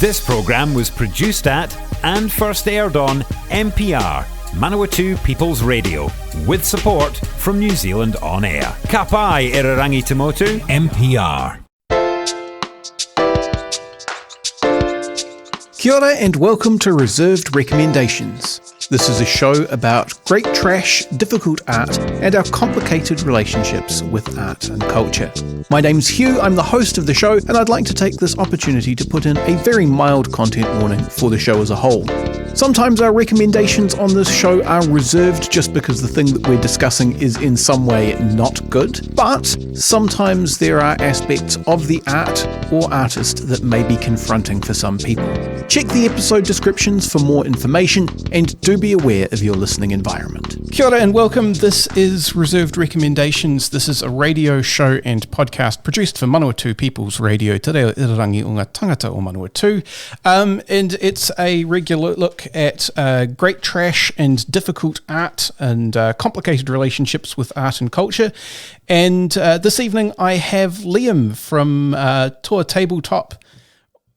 This programme was produced at and first aired on MPR, Manawatu People's Radio, with support from New Zealand On Air. Ka pai Irarangi Tamotu, MPR. Kia ora and welcome to Reserved Recommendations. This is a show about great trash, difficult art, and our complicated relationships with art and culture. My name's Hugh, I'm the host of the show, and I'd like to take this opportunity to put in a very mild content warning for the show as a whole. Sometimes our recommendations on this show are reserved just because the thing that we're discussing is in some way not good, but sometimes there are aspects of the art or artist that may be confronting for some people. Check the episode descriptions for more information, and do be aware of your listening environment. Kia ora and welcome. This is Reserved Recommendations. This is a radio show and podcast produced for Manawatu People's Radio, Te Reo Irarangi o ngā tangata o Manawatu. And it's a regular look at great trash and difficult art and complicated relationships with art and culture. And this evening I have Liam from Tour Tabletop,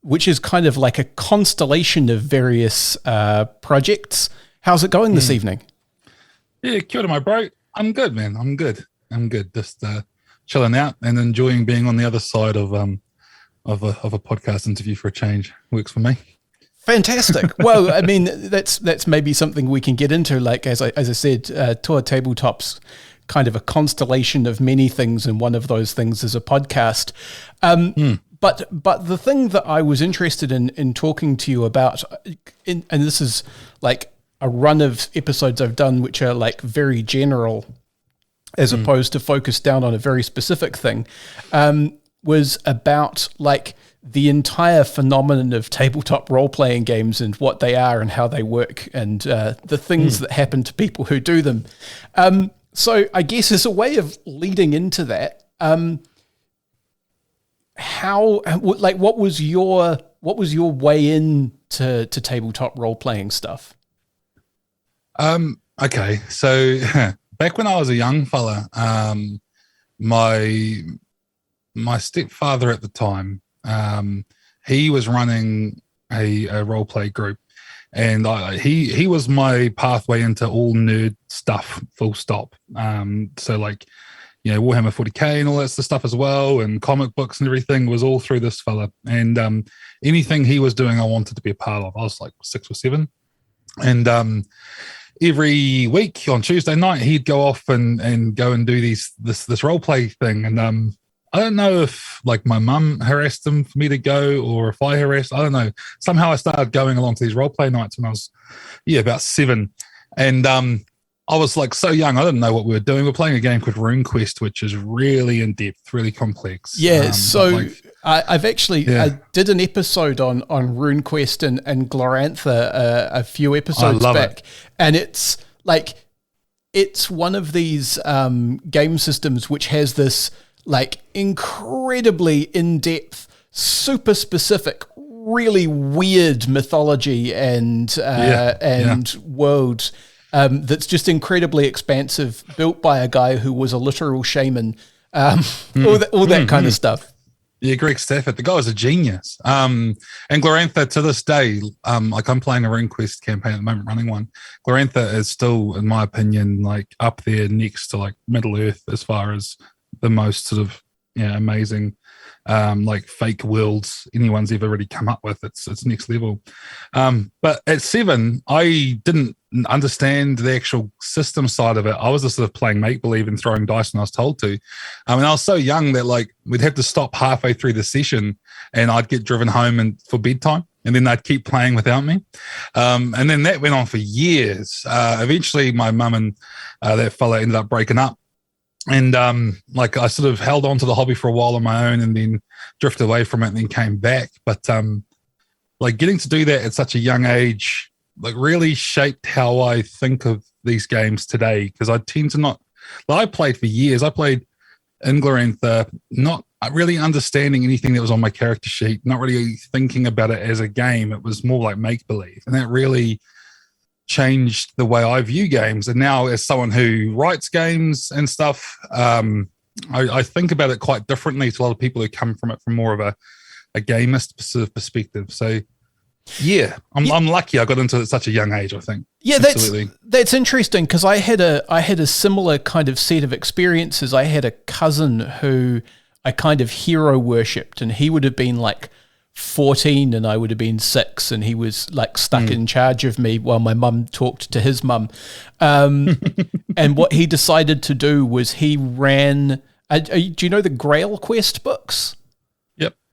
which is kind of like a constellation of various projects. How's it going this evening? Yeah, kia ora, my bro. I'm good, man. I'm good. Just chilling out and enjoying being on the other side of a podcast interview for a change. Works for me. Fantastic. Well, I mean, that's maybe something we can get into. Like as I said, Tour Tabletop's kind of a constellation of many things, and one of those things is a podcast. But the thing that I was interested in talking to you about, and this is like a run of episodes I've done which are like very general as opposed to focus down on a very specific thing, was about like the entire phenomenon of tabletop role-playing games and what they are and how they work and the things that happen to people who do them. So I guess as a way of leading into that, what was your way in to tabletop role-playing stuff? Okay, so back when I was a young fella, my stepfather at the time, he was running a role-play group, and he was my pathway into all nerd stuff, full stop. So like, you know, Warhammer 40k and all that stuff as well, and comic books and everything was all through this fella. And anything he was doing, I wanted to be a part of. I was like 6 or 7, and every week on Tuesday night, he'd go off and go and do this role play thing. And I don't know if like my mum harassed him for me to go, or if I harassed. I don't know. Somehow I started going along to these role play nights when I was about 7, and I was like so young, I didn't know what we were doing. We're playing a game called Runequest, which is really in depth, really complex. Yeah, I've actually I did an episode on Runequest and Glorantha a few episodes back, and it's like it's one of these game systems which has this like incredibly in-depth, super specific, really weird mythology and world. That's just incredibly expansive, built by a guy who was a literal shaman, all that kind of stuff. Yeah, Greg Stafford, the guy was a genius. And Glorantha to this day, like I'm playing a RuneQuest campaign at the moment, running one. Glorantha is still, in my opinion, like up there next to like Middle Earth as far as the most sort of amazing like fake worlds anyone's ever really come up with. It's next level. But at 7, I didn't understand the actual system side of it. I was just sort of playing make-believe and throwing dice when I was told to. And I was so young that like we'd have to stop halfway through the session and I'd get driven home for bedtime, and then they'd keep playing without me. And then that went on for years. Eventually my mum and that fella ended up breaking up. And like I sort of held on to the hobby for a while on my own and then drifted away from it and then came back. But like getting to do that at such a young age, like really shaped how I think of these games today. Because I tend to not, like I played for years. I played in Glorantha, not really understanding anything that was on my character sheet, not really thinking about it as a game. It was more like make-believe. And that really changed the way I view games. And now as someone who writes games and stuff, I think about it quite differently to a lot of people who come from it from more of a gamist sort of perspective. So Yeah, I'm lucky I got into it at such a young age, I think. Yeah, Absolutely. that's interesting, because I had a similar kind of set of experiences. I had a cousin who I kind of hero worshipped, and he would have been like 14 and I would have been 6, and he was like stuck in charge of me while my mum talked to his mum. And what he decided to do was he ran, do you know the Grail Quest books?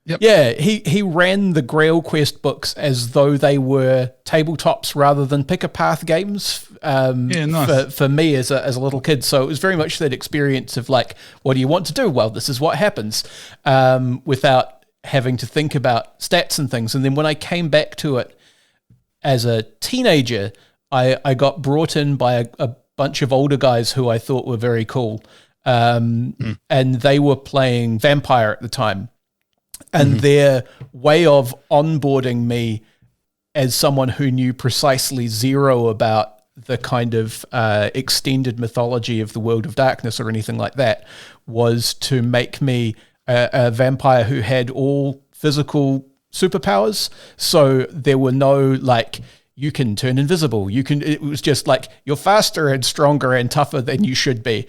Yep. Yeah, he ran the Grail Quest books as though they were tabletops rather than pick-a-path games. Nice. For me as a little kid. So it was very much that experience of like, what do you want to do? Well, this is what happens, without having to think about stats and things. And then when I came back to it as a teenager, I got brought in by a bunch of older guys who I thought were very cool. And they were playing Vampire at the time. And their way of onboarding me as someone who knew precisely zero about the kind of extended mythology of the World of Darkness or anything like that was to make me a vampire who had all physical superpowers. So there were no like, you can turn invisible. It was just like, you're faster and stronger and tougher than you should be.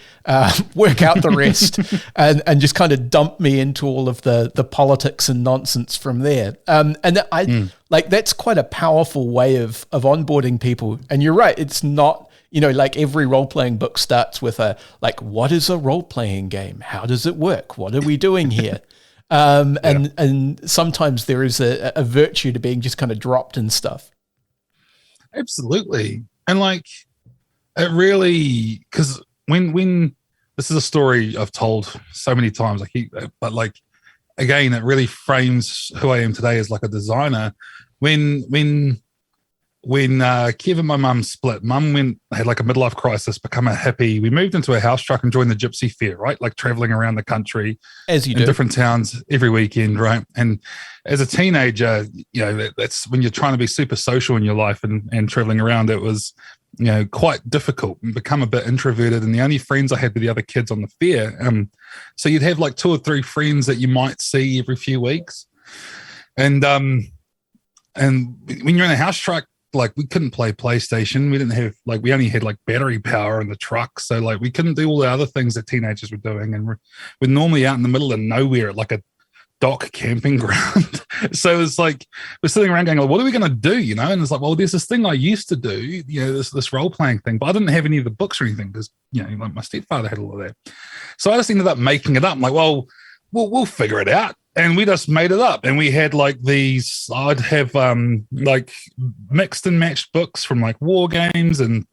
Work out the rest and just kind of dump me into all of the politics and nonsense from there. Like, that's quite a powerful way of onboarding people. And you're right. It's not, like every role-playing book starts with what is a role-playing game? How does it work? What are we doing here? And sometimes there is a virtue to being just kind of dropped in stuff. Absolutely. And like, it really, because when this is a story I've told so many times, but like, again, it really frames who I am today as like a designer. When Kev and my mum split, mum had like a midlife crisis, become a hippie. We moved into a house truck and joined the gypsy fair, right? Like traveling around the country, as you do, in different towns every weekend, right? And as a teenager, that's when you're trying to be super social in your life and traveling around. It was, quite difficult and become a bit introverted. And the only friends I had were the other kids on the fair. So you'd have like 2 or 3 friends that you might see every few weeks. And when you're in a house truck, like we couldn't play PlayStation. We didn't have we only had like battery power in the truck. So like we couldn't do all the other things that teenagers were doing. And we're normally out in the middle of nowhere at like a dock camping ground. So it's like, we're sitting around going, what are we going to do? And it's like, well, there's this thing I used to do, this role-playing thing, but I didn't have any of the books or anything because, like my stepfather had all of that. So I just ended up making it up. I'm like, well, we'll figure it out. And we just made it up. And we had like these, I'd have like mixed and matched books from like war games and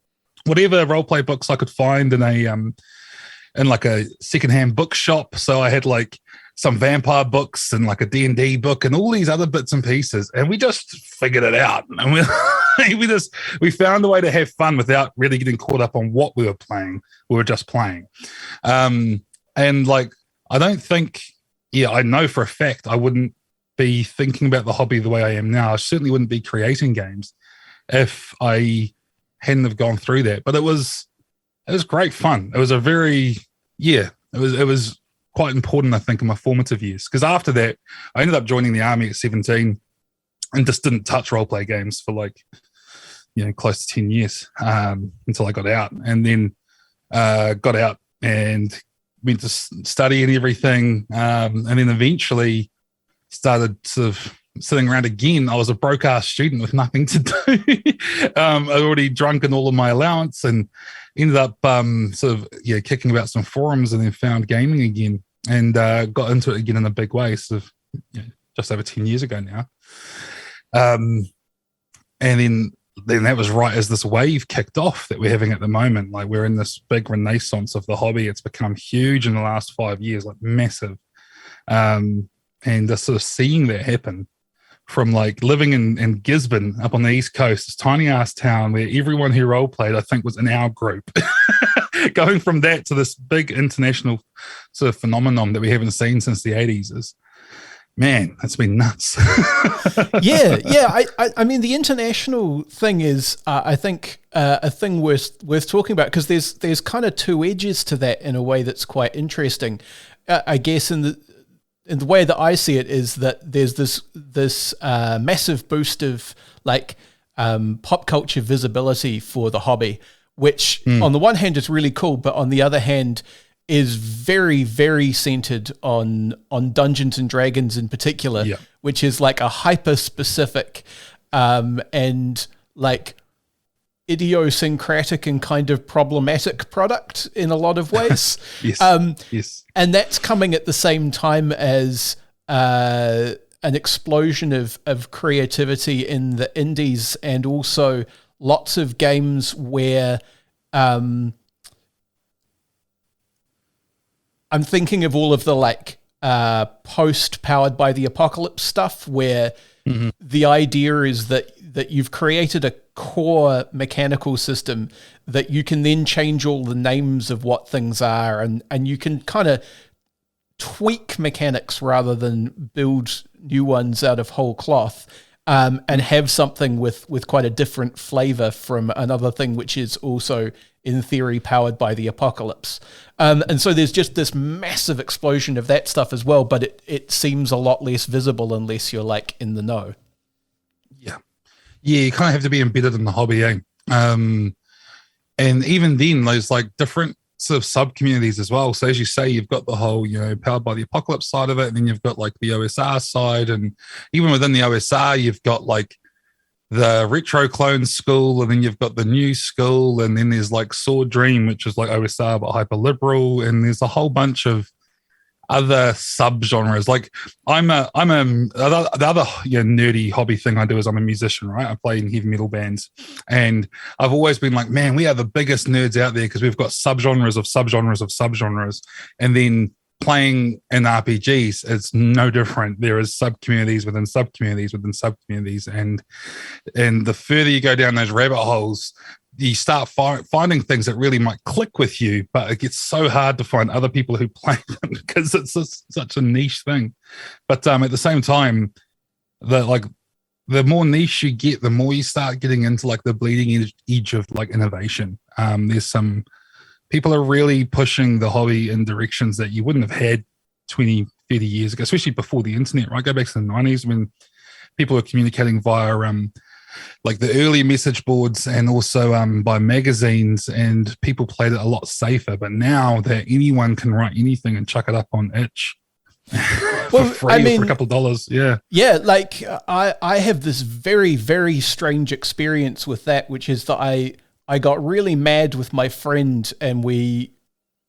whatever role-play books I could find in like a secondhand bookshop. So I had like some vampire books and like a D&D book and all these other bits and pieces. And we just figured it out. And we found a way to have fun without really getting caught up on what we were playing. We were just playing. And like, I don't think, I know for a fact I wouldn't be thinking about the hobby the way I am now. I certainly wouldn't be creating games if I hadn't have gone through that. But it was great fun. It was it was quite important, I think, in my formative years. Because after that, I ended up joining the army at 17 and just didn't touch role-play games for like, close to 10 years until I got out. And then got out and went to study and everything. And then eventually started sort of sitting around again. I was a broke-ass student with nothing to do. I'd already drunken all of my allowance and ended up kicking about some forums and then found gaming again and got into it again in a big way, sort of just over 10 years ago now. And then that was right as this wave kicked off that we're having at the moment. Like we're in this big renaissance of the hobby. It's become huge in the last 5 years, like massive. And just sort of seeing that happen from like living in Gisborne up on the East Coast, this tiny ass town where everyone who role played, I think, was in our group. Going from that to this big international sort of phenomenon that we haven't seen since the 80s is, man, that's been nuts. Yeah. I mean, the international thing is, I think, a thing worth talking about because there's kind of 2 edges to that in a way that's quite interesting. I guess in the way that I see it is that there's this massive boost of like pop culture visibility for the hobby, which on the one hand is really cool, but on the other hand is very, very centered on Dungeons and Dragons in particular, which is like a hyper specific and like idiosyncratic and kind of problematic product in a lot of ways. Yes. And that's coming at the same time as an explosion of creativity in the indies, and also lots of games where I'm thinking of all of the like post Powered by the Apocalypse stuff, where the idea is that you've created a core mechanical system that you can then change all the names of what things are, and you can kind of tweak mechanics rather than build new ones out of whole cloth, and have something with quite a different flavor from another thing which is also in theory powered by the apocalypse. And so there's just this massive explosion of that stuff as well, but it seems a lot less visible unless you're like in the know. Yeah, you kind of have to be embedded in the hobby, eh? And even then, there's like different sort of sub-communities as well. So as you say, you've got the whole, Powered by the Apocalypse side of it, and then you've got like the OSR side, and even within the OSR, you've got like the retro clone school, and then you've got the new school, and then there's like Sword Dream, which is like OSR but hyper liberal, and there's a whole bunch of other sub-genres. Like the other nerdy hobby thing I do is I'm a musician, right? I play in heavy metal bands, and I've always been like, man, we are the biggest nerds out there because we've got sub-genres of sub-genres of sub-genres. And then playing in RPGs, it's no different. There is sub-communities within sub-communities within sub-communities, and the further you go down those rabbit holes, you start finding things that really might click with you, but it gets so hard to find other people who play them because it's such a niche thing. But at the same time, the more niche you get, the more you start getting into like the bleeding edge of like innovation. There's some people are really pushing the hobby in directions that you wouldn't have had 20, 30 years ago, especially before the internet, right? Go back to the 90s when people were communicating via like the early message boards and also by magazines, and people played it a lot safer. But now that anyone can write anything and chuck it up on itch for free or for a couple of dollars. Yeah, like I have this very, very strange experience with that, which is that I got really mad with my friend, and we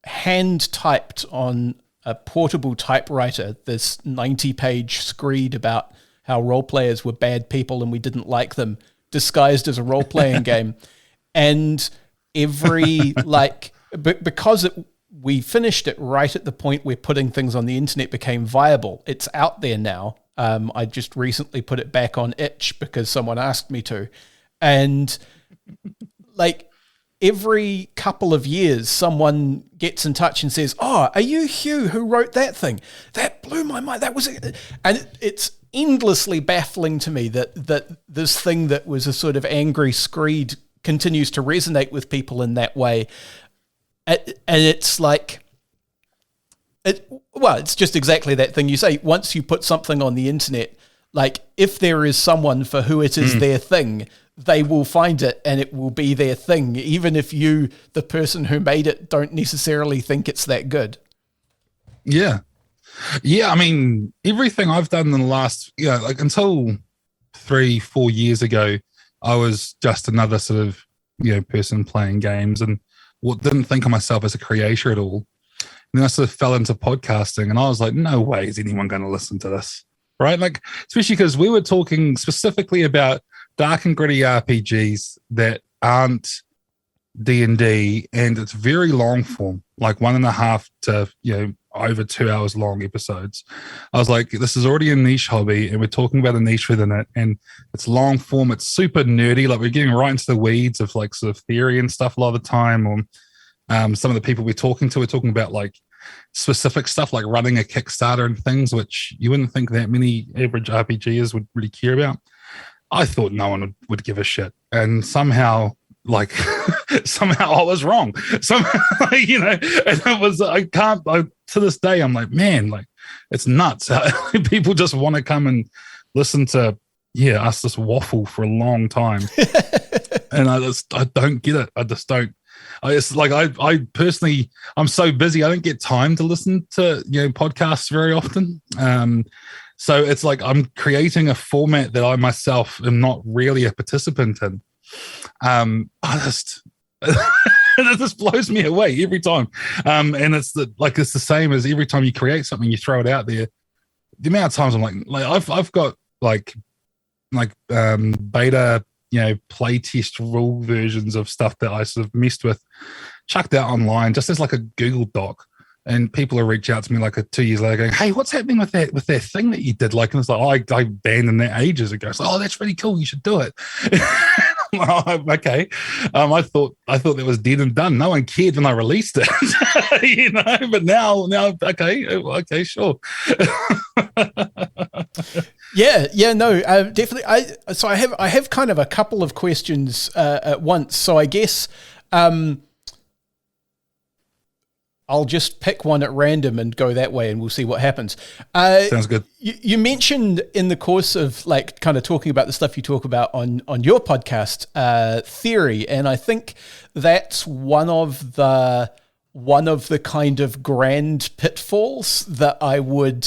hand typed on a portable typewriter this 90-page screed about how role players were bad people and we didn't like them, disguised as a role-playing game. And every, because we finished it right at the point where putting things on the internet became viable. It's out there now. I just recently put it back on itch because someone asked me to. And like every couple of years, someone gets in touch and says, "Oh, are you Hugh who wrote that thing? That blew my mind. That was it." And it's endlessly baffling to me that this thing that was a sort of angry screed continues to resonate with people in that way. And it's like, it's just exactly that thing you say. Once you put something on the internet, like if there is someone for who it is their thing, they will find it and it will be their thing, even if you, the person who made it, don't necessarily think it's that good. Yeah. Yeah, I mean, everything I've done in the last, like until 3-4 years ago, I was just another sort of, person playing games and didn't think of myself as a creator at all. And then I sort of fell into podcasting, and I was like, no way is anyone going to listen to this, right? Like, especially because we were talking specifically about dark and gritty RPGs that aren't D&D, and it's very long form, like 1.5 to, over 2 hours long episodes. I was like, this is already a niche hobby and we're talking about a niche within it, and it's long form, it's super nerdy, like we're getting right into the weeds of like sort of theory and stuff a lot of the time. Or some of the people we're talking about like specific stuff like running a Kickstarter and things which you wouldn't think that many average RPGers would really care about. I thought no one would give a shit, and somehow I was wrong. Somehow, and it was, to this day, I'm like, man, like it's nuts. People just want to come and listen to us just waffle for a long time. And I don't get it. I just don't. It's like I personally, I'm so busy, I don't get time to listen to podcasts very often. So it's like I'm creating a format that I myself am not really a participant in. It just blows me away every time. And it's the same as every time you create something, you throw it out there. The amount of times I'm like I've got beta, play test rule versions of stuff that I sort of messed with, chucked out online just as like a Google Doc. And people will reach out to me 2 years later going, hey, what's happening with that thing that you did? And it's like, I abandoned that ages ago. It's like, oh, that's really cool. You should do it. Okay. I thought that was dead and done. No one cared when I released it, but now, okay, sure. Definitely. I have kind of a couple of questions at once. So I guess, I'll just pick one at random and go that way, and we'll see what happens. Sounds good. You mentioned in the course of kind of talking about the stuff you talk about on your podcast, theory, and I think that's one of the kind of grand pitfalls that I would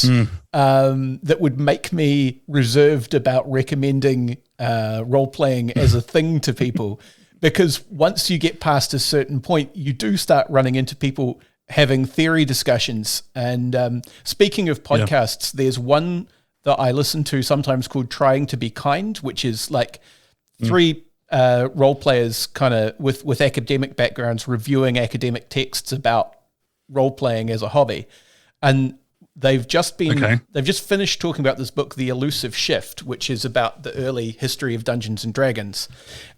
that would make me reserved about recommending role playing as a thing to people, because once you get past a certain point, you do start running into people having theory discussions. And speaking of podcasts, there's one that I listen to sometimes called Trying to Be Kind, which is like three role players kind of with academic backgrounds reviewing academic texts about role playing as a hobby. And they've just finished talking about this book, The Elusive Shift, which is about the early history of Dungeons and Dragons.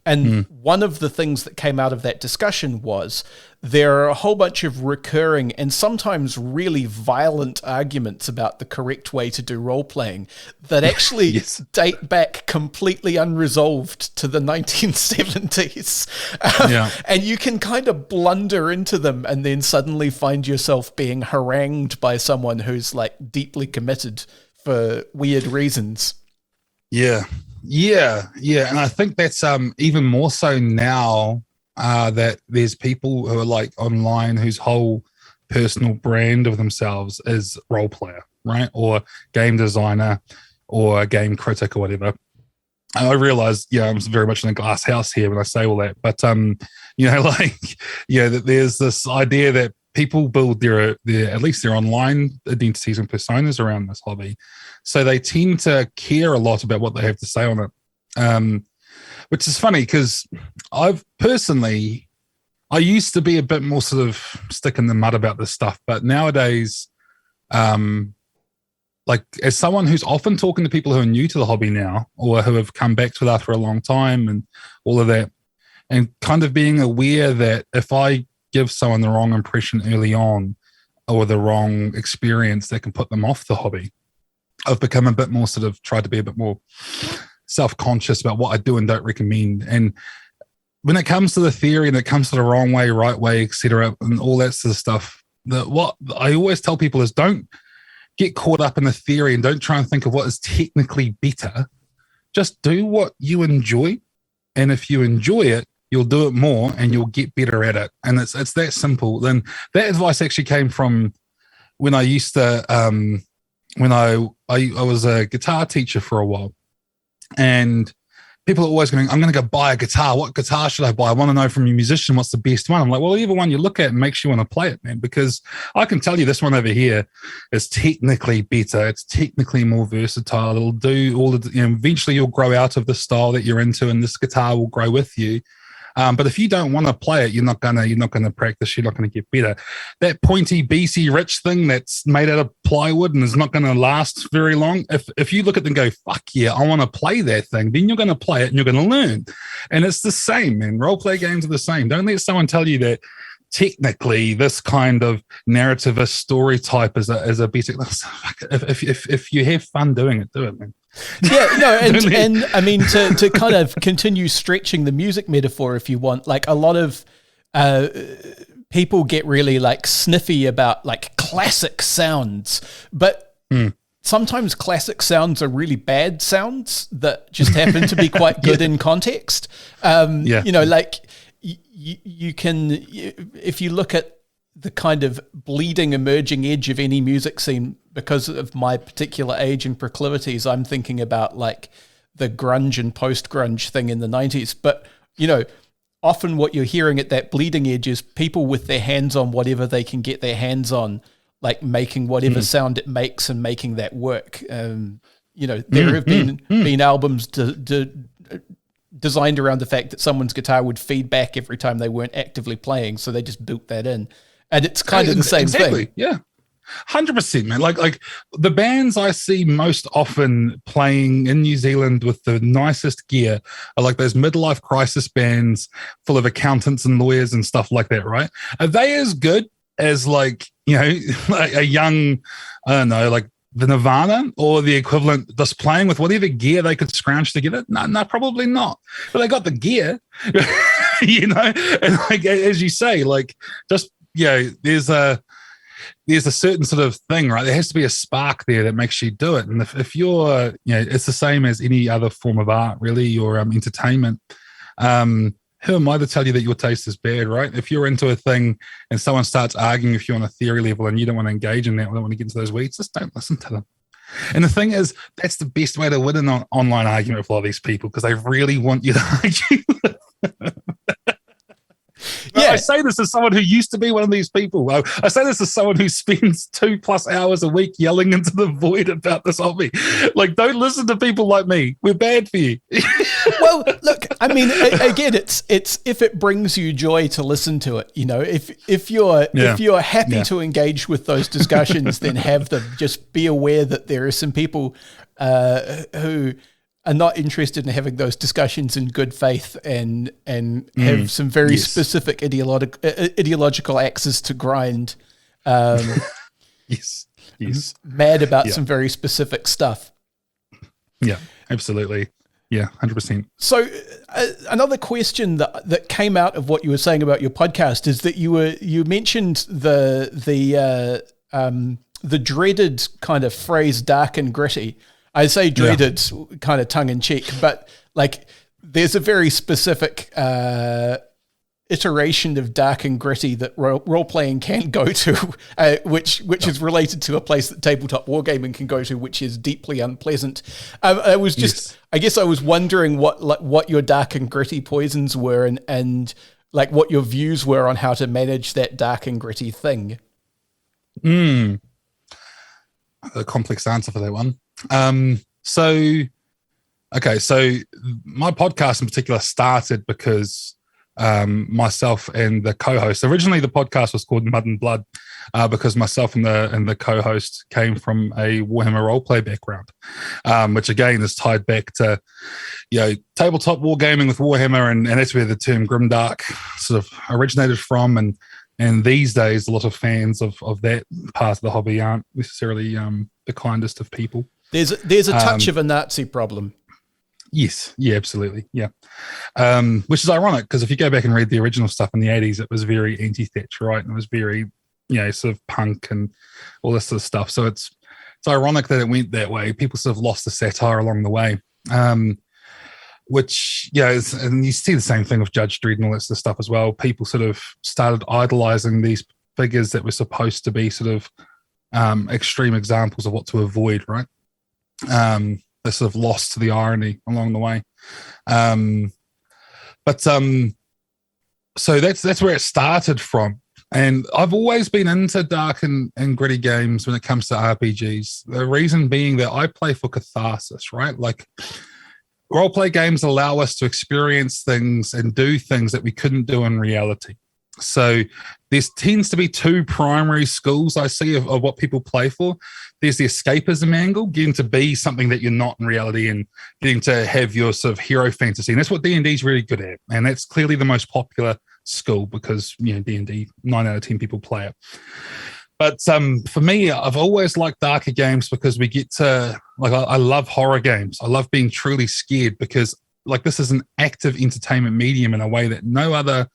And one of the things that came out of that discussion was there are a whole bunch of recurring and sometimes really violent arguments about the correct way to do role-playing that actually date back completely unresolved to the 1970s. And you can kind of blunder into them and then suddenly find yourself being harangued by someone who's deeply committed for weird reasons. Yeah. And I think that's even more so now that there's people who are online whose whole personal brand of themselves is role player, right? Or game designer or game critic or whatever. I realize, I'm very much in a glass house here when I say all that, but that there's this idea that people build their at least their online identities and personas around this hobby. So they tend to care a lot about what they have to say on it, which is funny because I used to be a bit more sort of stick in the mud about this stuff, but nowadays, as someone who's often talking to people who are new to the hobby now or who have come back to it after a long time and all of that, and kind of being aware that if I give someone the wrong impression early on or the wrong experience that can put them off the hobby, I've become a bit more sort of tried to be a bit more self-conscious about what I do and don't recommend. And when it comes to the theory and it comes to the wrong way, right way, etc., and all that sort of stuff, what I always tell people is don't get caught up in the theory and don't try and think of what is technically better. Just do what you enjoy. And if you enjoy it, you'll do it more and you'll get better at it. And it's that simple. Then that advice actually came from when I used to, when I was a guitar teacher for a while, and people are always going, I'm going to go buy a guitar. What guitar should I buy? I want to know from your musician what's the best one. I'm like, well, either one you look at makes you want to play it, man, because I can tell you this one over here is technically better. It's technically more versatile. It'll do all the, eventually you'll grow out of the style that you're into and this guitar will grow with you. But if you don't want to play it, you're not gonna practice. You're not gonna get better. That pointy BC Rich thing that's made out of plywood and is not gonna last very long. If you look at them and go, fuck yeah, I want to play that thing, then you're gonna play it and you're gonna learn. And it's the same, man. Role play games are the same. Don't let someone tell you that technically this kind of narrativist story type is a basic. If you have fun doing it, do it, man. Yeah, no, and I mean to kind of continue stretching the music metaphor, if you want, like a lot of people get really like sniffy about like classic sounds, but sometimes classic sounds are really bad sounds that just happen to be quite good in context. You know, like you can, if you look at the kind of bleeding emerging edge of any music scene, because of my particular age and proclivities, I'm thinking about like the grunge and post-grunge thing in the 90s. But, you know, often what you're hearing at that bleeding edge is people with their hands on whatever they can get their hands on, like making whatever sound it makes and making that work. You know, there have been albums designed around the fact that someone's guitar would feed back every time they weren't actively playing, so they just built that in. And it's kind of the same thing. Yeah. 100%, man. Like the bands I see most often playing in New Zealand with the nicest gear are like those midlife crisis bands full of accountants and lawyers and stuff like that, right? Are they as good as like, you know, like a young, I don't know, like the Nirvana or the equivalent, just playing with whatever gear they could scrounge together? No, probably not. But they got the gear, you know, and like, as you say, like just, you know, there's a certain sort of thing, right? There has to be a spark there that makes you do it. And if you're, you know, it's the same as any other form of art, really, or entertainment. Who am I to tell you that your taste is bad, right? If you're into a thing and someone starts arguing with you on a theory level and you don't want to engage in that, or don't want to get into those weeds, just don't listen to them. And the thing is, that's the best way to win an online argument with a lot of these people, because they really want you to argue. Yeah. I say this as someone who used to be one of these people. I say this as someone who spends 2+ hours a week yelling into the void about this hobby. Like, don't listen to people like me. We're bad for you. Well, look, I mean, again, it's if it brings you joy to listen to it, you know, if you're happy to engage with those discussions, then have them. Just be aware that there are some people who are not interested in having those discussions in good faith and have some very specific ideological axes to grind. Yes. Mad about some very specific stuff. Yeah, absolutely. Yeah, 100%. So another question that came out of what you were saying about your podcast is that you mentioned the dreaded kind of phrase "dark and gritty." I say dreaded kind of tongue in cheek, but like there's a very specific iteration of dark and gritty that role playing can go to, which is related to a place that tabletop wargaming can go to, which is deeply unpleasant. I guess I was wondering what your dark and gritty poisons were, and like what your views were on how to manage that dark and gritty thing. A complex answer for that one. So my podcast in particular started because myself and the co-host, originally the podcast was called Mud and Blood, because myself and the co-host came from a Warhammer roleplay background, which again is tied back to, you know, tabletop wargaming with Warhammer, and that's where the term grimdark sort of originated from. And these days, a lot of fans of that part of the hobby aren't necessarily the kindest of people. There's a touch of a Nazi problem. Yes, yeah, absolutely, yeah. Which is ironic, because if you go back and read the original stuff in the 80s, it was very anti-Thatcherite, and it was very, you know, sort of punk and all this sort of stuff. So it's ironic that it went that way. People sort of lost the satire along the way. Which, yeah, and you see the same thing with Judge Dredd and all that sort of stuff as well. People sort of started idolizing these figures that were supposed to be sort of extreme examples of what to avoid, right? They sort of lost the irony along the way. So that's where it started from. And I've always been into dark and gritty games when it comes to RPGs. The reason being that I play for catharsis, right? Like, roleplay games allow us to experience things and do things that we couldn't do in reality. So there tends to be two primary schools I see of what people play for. There's the escapism angle, getting to be something that you're not in reality and getting to have your sort of hero fantasy. And that's what D&D is really good at. And that's clearly the most popular school because, you know, D&D, 9 out of 10 people play it. But for me, I've always liked darker games because we get to, like, I love horror games. I love being truly scared because, like, this is an active entertainment medium in a way that no other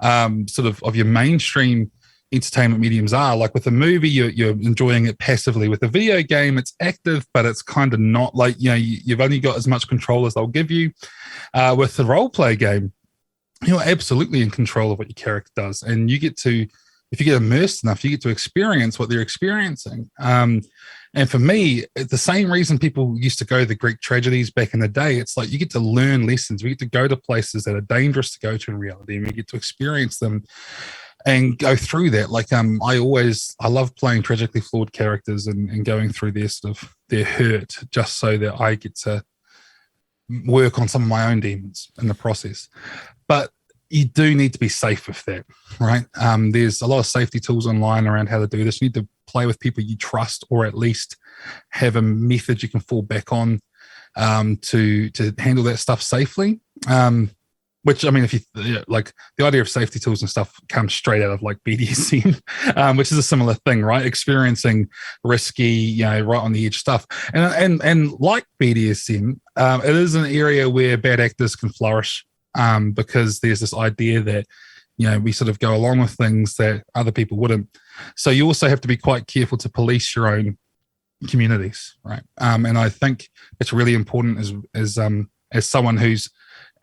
sort of your mainstream, entertainment mediums are. Like with a movie, you're enjoying it passively. With a video game, it's active, but it's kind of not. Like, you've only got as much control as they'll give you. With the role play game, you're absolutely in control of what your character does, and you get to, if you get immersed enough, you get to experience what they're experiencing. And for me, the same reason people used to go to the Greek tragedies back in the day, it's like you get to learn lessons. We get to go to places that are dangerous to go to in reality, and we get to experience them and go through that. Like, I love playing tragically flawed characters and going through their hurt, just so that I get to work on some of my own demons in the process. But you do need to be safe with that, right? There's a lot of safety tools online around how to do this. You need to play with people you trust, or at least have a method you can fall back on to handle that stuff safely. Which, I mean, if you like, the idea of safety tools and stuff comes straight out of like BDSM, which is a similar thing, right? Experiencing risky, right on the edge stuff, and like BDSM, it is an area where bad actors can flourish, because there's this idea that we sort of go along with things that other people wouldn't. So you also have to be quite careful to police your own communities, right? And I think it's really important as someone who's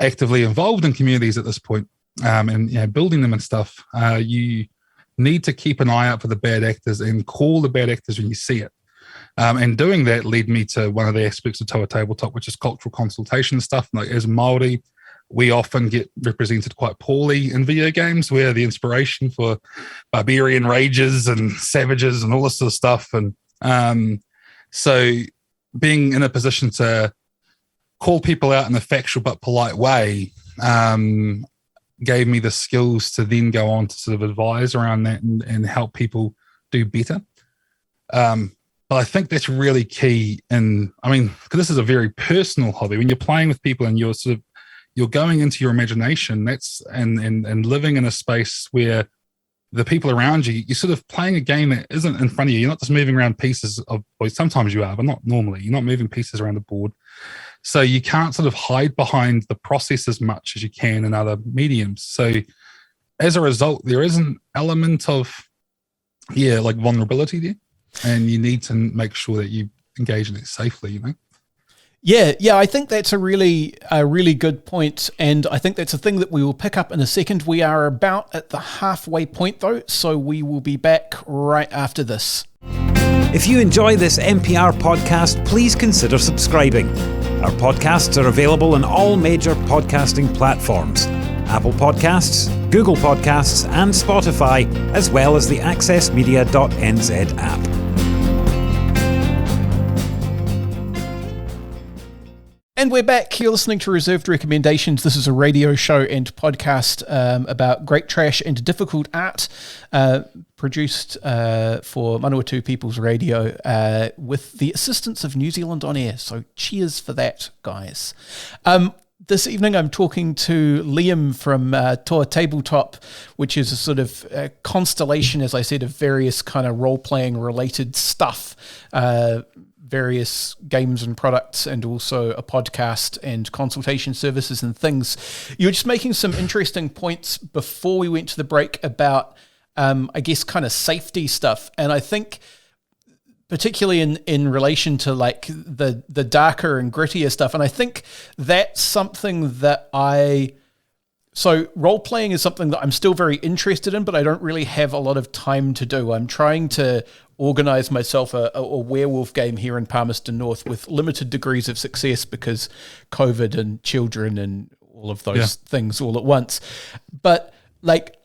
actively involved in communities at this point, and building them and stuff, you need to keep an eye out for the bad actors and call the bad actors when you see it. And doing that led me to one of the aspects of Toa Tabletop, which is cultural consultation stuff. Like, as Māori, we often get represented quite poorly in video games. We're the inspiration for barbarian rages and savages and all this sort of stuff. And so being in a position to call people out in a factual but polite way gave me the skills to then go on to sort of advise around that and help people do better. But I think that's really key. And I mean, because this is a very personal hobby. When you're playing with people and you're going into your imagination, that's and living in a space where the people around you, you're sort of playing a game that isn't in front of you. You're not just moving around pieces of, well, sometimes you are, but not normally. You're not moving pieces around the board. So you can't sort of hide behind the process as much as you can in other mediums. So as a result, there is an element of, like vulnerability there. And you need to make sure that you engage in it safely, Yeah, I think that's a really good point, and I think that's a thing that we will pick up in a second. We are about at the halfway point, though, so we will be back right after this. If you enjoy this NPR podcast, please consider subscribing. Our podcasts are available on all major podcasting platforms: Apple Podcasts, Google Podcasts, and Spotify, as well as the accessmedia.nz app. And we're back. You're listening to Reserved Recommendations. This is a radio show and podcast about great trash and difficult art, produced for Manawatu People's Radio with the assistance of New Zealand On Air. So cheers for that, guys. This evening I'm talking to Liam from Toa Tabletop, which is a sort of constellation, as I said, of various kind of role-playing related stuff, various games and products, and also a podcast and consultation services and things. You were just making some interesting points before we went to the break about, I guess, kind of safety stuff. And I think particularly in relation to like the darker and grittier stuff. And I think that's something that so role-playing is something that I'm still very interested in, but I don't really have a lot of time to do. I'm trying to organize myself a werewolf game here in Palmerston North with limited degrees of success because COVID and children and all of those things all at once. But like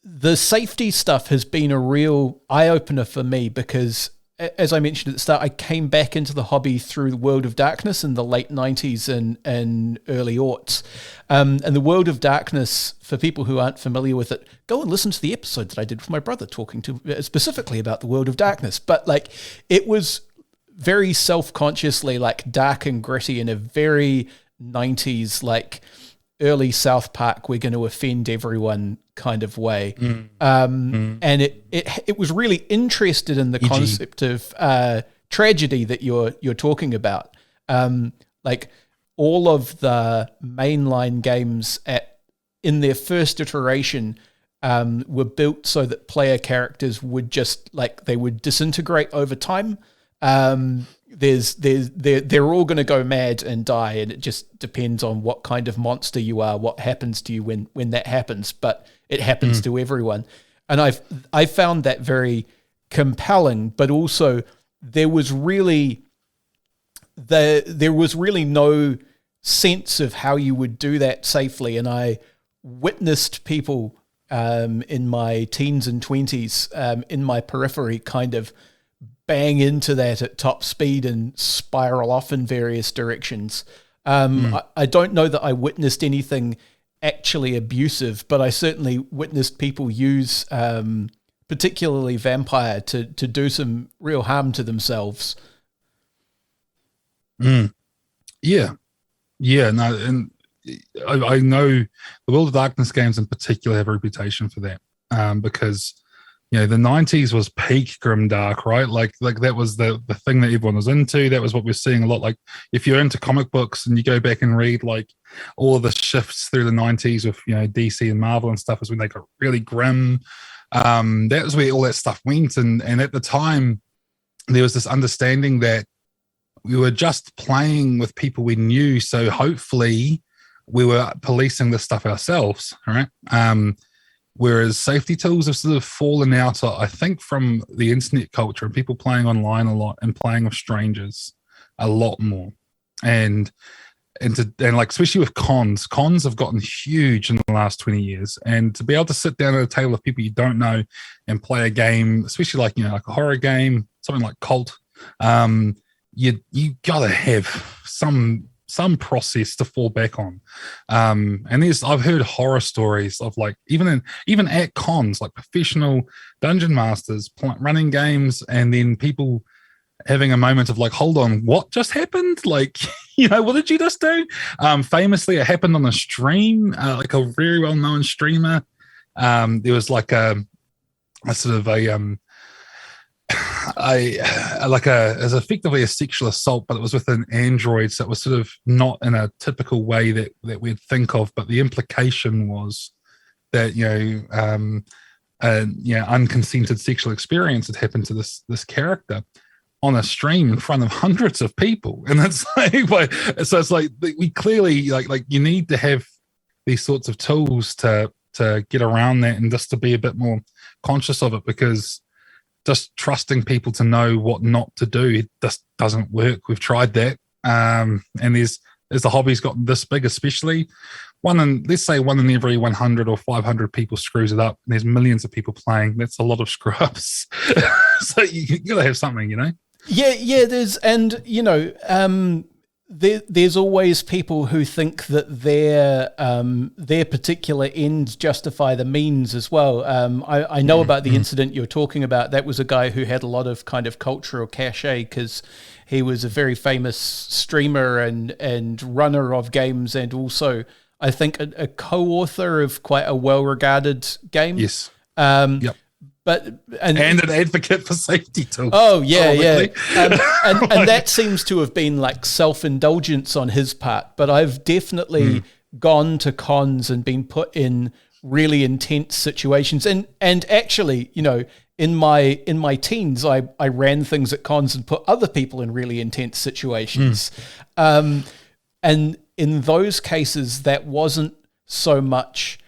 the safety stuff has been a real eye-opener for me because, as I mentioned at the start, I came back into the hobby through the World of Darkness in the late 90s and early aughts. And the World of Darkness, for people who aren't familiar with it, go and listen to the episode that I did with my brother talking to specifically about the World of Darkness. But like, it was very self-consciously like dark and gritty in a very 90s, like early South Park, we're going to offend everyone kind of way. And it was really interested in the concept of tragedy that you're talking about. Like all of the mainline games in their first iteration were built so that player characters would just they would disintegrate over time. They're all going to go mad and die, and it just depends on what kind of monster you are, what happens to you when that happens. But it happens to everyone, and I found that very compelling. But also, there was really no sense of how you would do that safely, and I witnessed people in my teens and 20s in my periphery kind of bang into that at top speed and spiral off in various directions. I don't know that I witnessed anything actually abusive, but I certainly witnessed people use particularly vampire to do some real harm to themselves. No, and I know the World of Darkness games in particular have a reputation for that, because the 90s was peak grimdark, right? Like that was the thing that everyone was into. That was what we're seeing a lot. Like if you're into comic books and you go back and read like all of the shifts through the 90s with DC and Marvel and stuff, is when they got really grim. That was where all that stuff went, and at the time there was this understanding that we were just playing with people we knew, so hopefully we were policing this stuff ourselves, right? Whereas safety tools have sort of fallen out, I think, from the internet culture and people playing online a lot and playing with strangers a lot more. And like, especially with cons have gotten huge in the last 20 years. And to be able to sit down at a table of people you don't know and play a game, especially like a horror game, something like Cult, you gotta have some process to fall back on. And I've heard horror stories of like even at cons, like professional dungeon masters running games, and then people having a moment of like, hold on, what just happened? Like, what did you just do? Famously, it happened on a stream, like a very well-known streamer. There was like a sort of as effectively a sexual assault, but it was with an android, so it was sort of not in a typical way that we'd think of, but the implication was that unconsented sexual experience had happened to this character on a stream in front of hundreds of people. And it's like, so it's like we clearly like you need to have these sorts of tools to get around that, and just to be a bit more conscious of it, because just trusting people to know what not to do, it just doesn't work. We've tried that. And as the hobby's gotten this big, especially let's say one in every 100 or 500 people screws it up, and there's millions of people playing. That's a lot of screw-ups. So you got to have something, Yeah, there's, and there's always people who think that their particular ends justify the means as well. I know about the incident you're talking about. That was a guy who had a lot of kind of cultural cachet because he was a very famous streamer and runner of games, and also I think a co-author of quite a well-regarded game. Yes. Yep. And an advocate for safety tools. Oh yeah, yeah, and that seems to have been like self-indulgence on his part. But I've definitely gone to cons and been put in really intense situations, and actually, in my teens, I ran things at cons and put other people in really intense situations, and in those cases, that wasn't so much.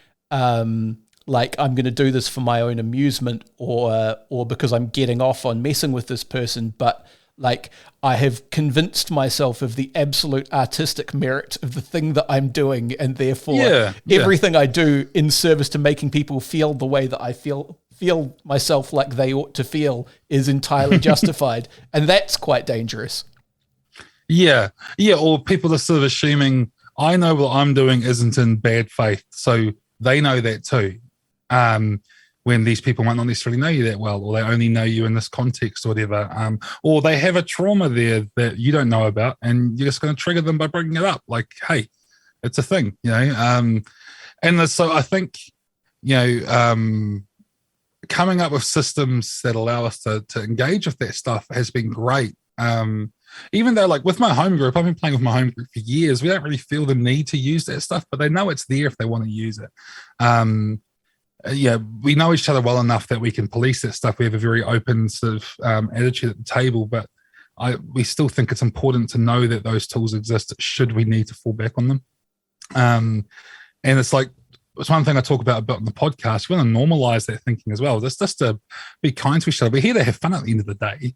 Like I'm going to do this for my own amusement or because I'm getting off on messing with this person, but like I have convinced myself of the absolute artistic merit of the thing that I'm doing, and therefore everything I do in service to making people feel the way that I feel myself like they ought to feel is entirely justified, and that's quite dangerous. Yeah, or people are sort of assuming I know what I'm doing isn't in bad faith, so they know that too. When these people might not necessarily know you that well, or they only know you in this context or whatever, or they have a trauma there that you don't know about, and you're just going to trigger them by bringing it up. Like, hey, it's a thing, and so I think, coming up with systems that allow us to engage with that stuff has been great. Even though, like with my home group, I've been playing with my home group for years. We don't really feel the need to use that stuff, but they know it's there if they want to use it. yeah, we know each other well enough that we can police that stuff. We have a very open sort of attitude at the table, but we still think it's important to know that those tools exist should we need to fall back on them. And it's like, it's one thing I talk about on the podcast. We want to normalize that thinking as well. Just to be kind to each other. We're here to have fun at the end of the day.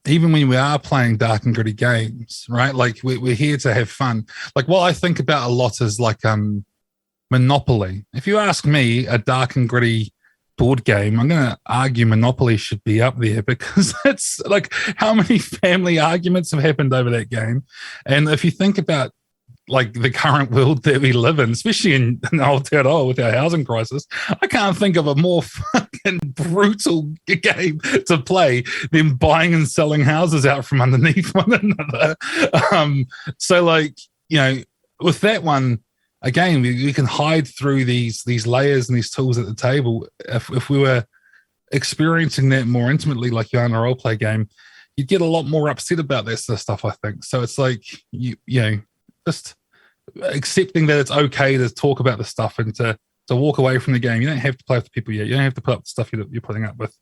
Even when we are playing dark and gritty games, right? Like we're here to have fun. Like what I think about a lot is like Monopoly. If you ask me, a dark and gritty board game, I'm going to argue Monopoly should be up there because it's like how many family arguments have happened over that game. And if you think about like the current world that we live in, especially in Aotearoa with our housing crisis, I can't think of a more fucking brutal game to play than buying and selling houses out from underneath one another. So like, you know, with that one, again, we can hide through these layers and these tools at the table. If we were experiencing that more intimately, like you are in a role play game, you'd get a lot more upset about that sort of stuff, I think. So it's like, you know, just accepting that it's okay to talk about the stuff and to walk away from the game. You don't have to play with the people yet. You don't have to put up the stuff you're putting up with.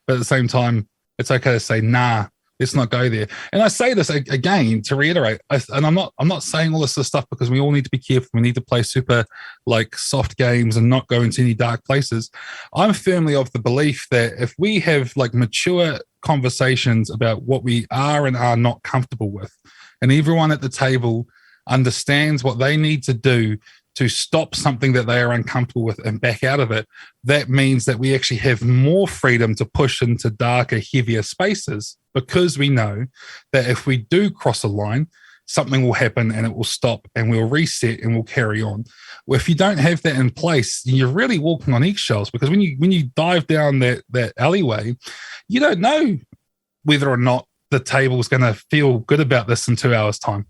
But at the same time, it's okay to say, nah, let's not go there. And I say this again to reiterate, and I'm not saying all this sort of stuff because we all need to be careful. We need to play super like soft games and not go into any dark places. I'm firmly of the belief that if we have like mature conversations about what we are and are not comfortable with, and everyone at the table understands what they need to do to stop something that they are uncomfortable with and back out of it, that means that we actually have more freedom to push into darker, heavier spaces, because we know that if we do cross a line, something will happen and it will stop and we'll reset and we'll carry on. Well, if you don't have that in place, you're really walking on eggshells, because when you dive down that alleyway, you don't know whether or not the table is going to feel good about this in 2 hours' time.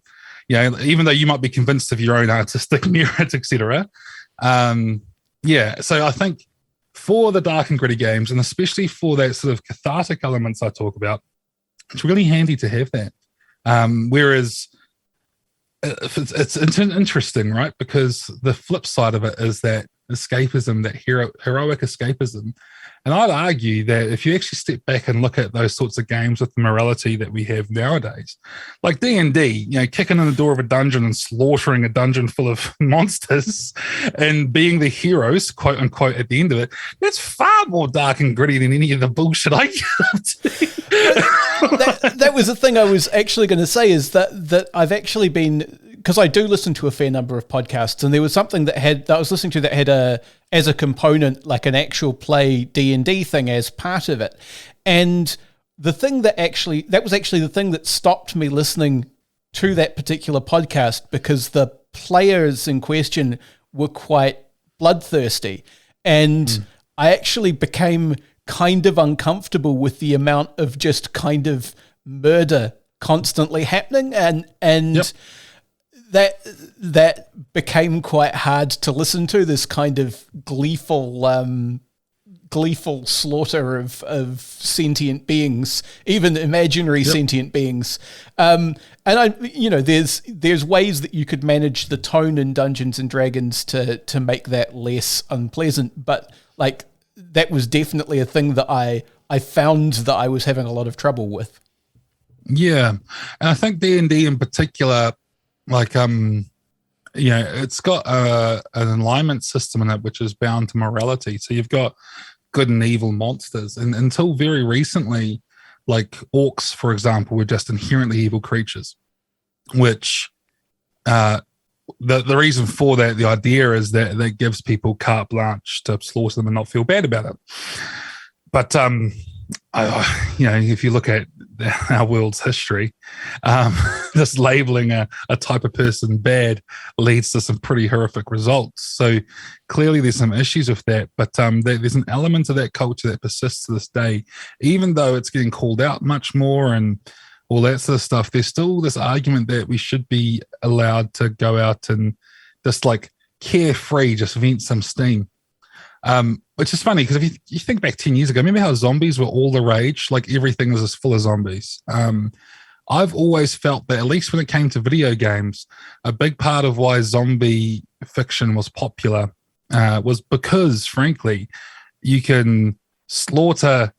You know, even though you might be convinced of your own artistic merits, etc. So I think for the dark and gritty games, and especially for that sort of cathartic elements I talk about, it's really handy to have that. Whereas it's interesting, right? Because the flip side of it is that escapism, that heroic escapism. And I'd argue that if you actually step back and look at those sorts of games with the morality that we have nowadays, like D&D, you know, kicking in the door of a dungeon and slaughtering a dungeon full of monsters and being the heroes, quote unquote, at the end of it, that's far more dark and gritty than any of the bullshit I get up to. that was the thing I was actually going to say, is that I've actually been, because I do listen to a fair number of podcasts, and there was something that I was listening to that had as a component, like an actual play D&D thing as part of it. And the thing that was actually the thing that stopped me listening to that particular podcast, because the players in question were quite bloodthirsty. And I actually became kind of uncomfortable with the amount of just kind of murder constantly happening. And yep. That became quite hard to listen to, this kind of gleeful slaughter of sentient beings, even imaginary sentient beings. And I, you know, there's ways that you could manage the tone in Dungeons and Dragons to make that less unpleasant, but like that was definitely a thing that I found that I was having a lot of trouble with. Yeah, and I think D&D in particular, like, you know, it's got an alignment system in it which is bound to morality. So you've got good and evil monsters. And until very recently, like orcs, for example, were just inherently evil creatures, which the reason for that, the idea is that that gives people carte blanche to slaughter them and not feel bad about it. But, you know, if you look at our world's history, just labeling a type of person bad leads to some pretty horrific results. So clearly there's some issues with that, but there's an element of that culture that persists to this day. Even though it's getting called out much more and all that sort of stuff, there's still this argument that we should be allowed to go out and just like carefree, just vent some steam. Which is funny, because if you think back 10 years ago, remember how zombies were all the rage? Like everything was just full of zombies. I've always felt that, at least when it came to video games, a big part of why zombie fiction was popular was because, frankly, you can slaughter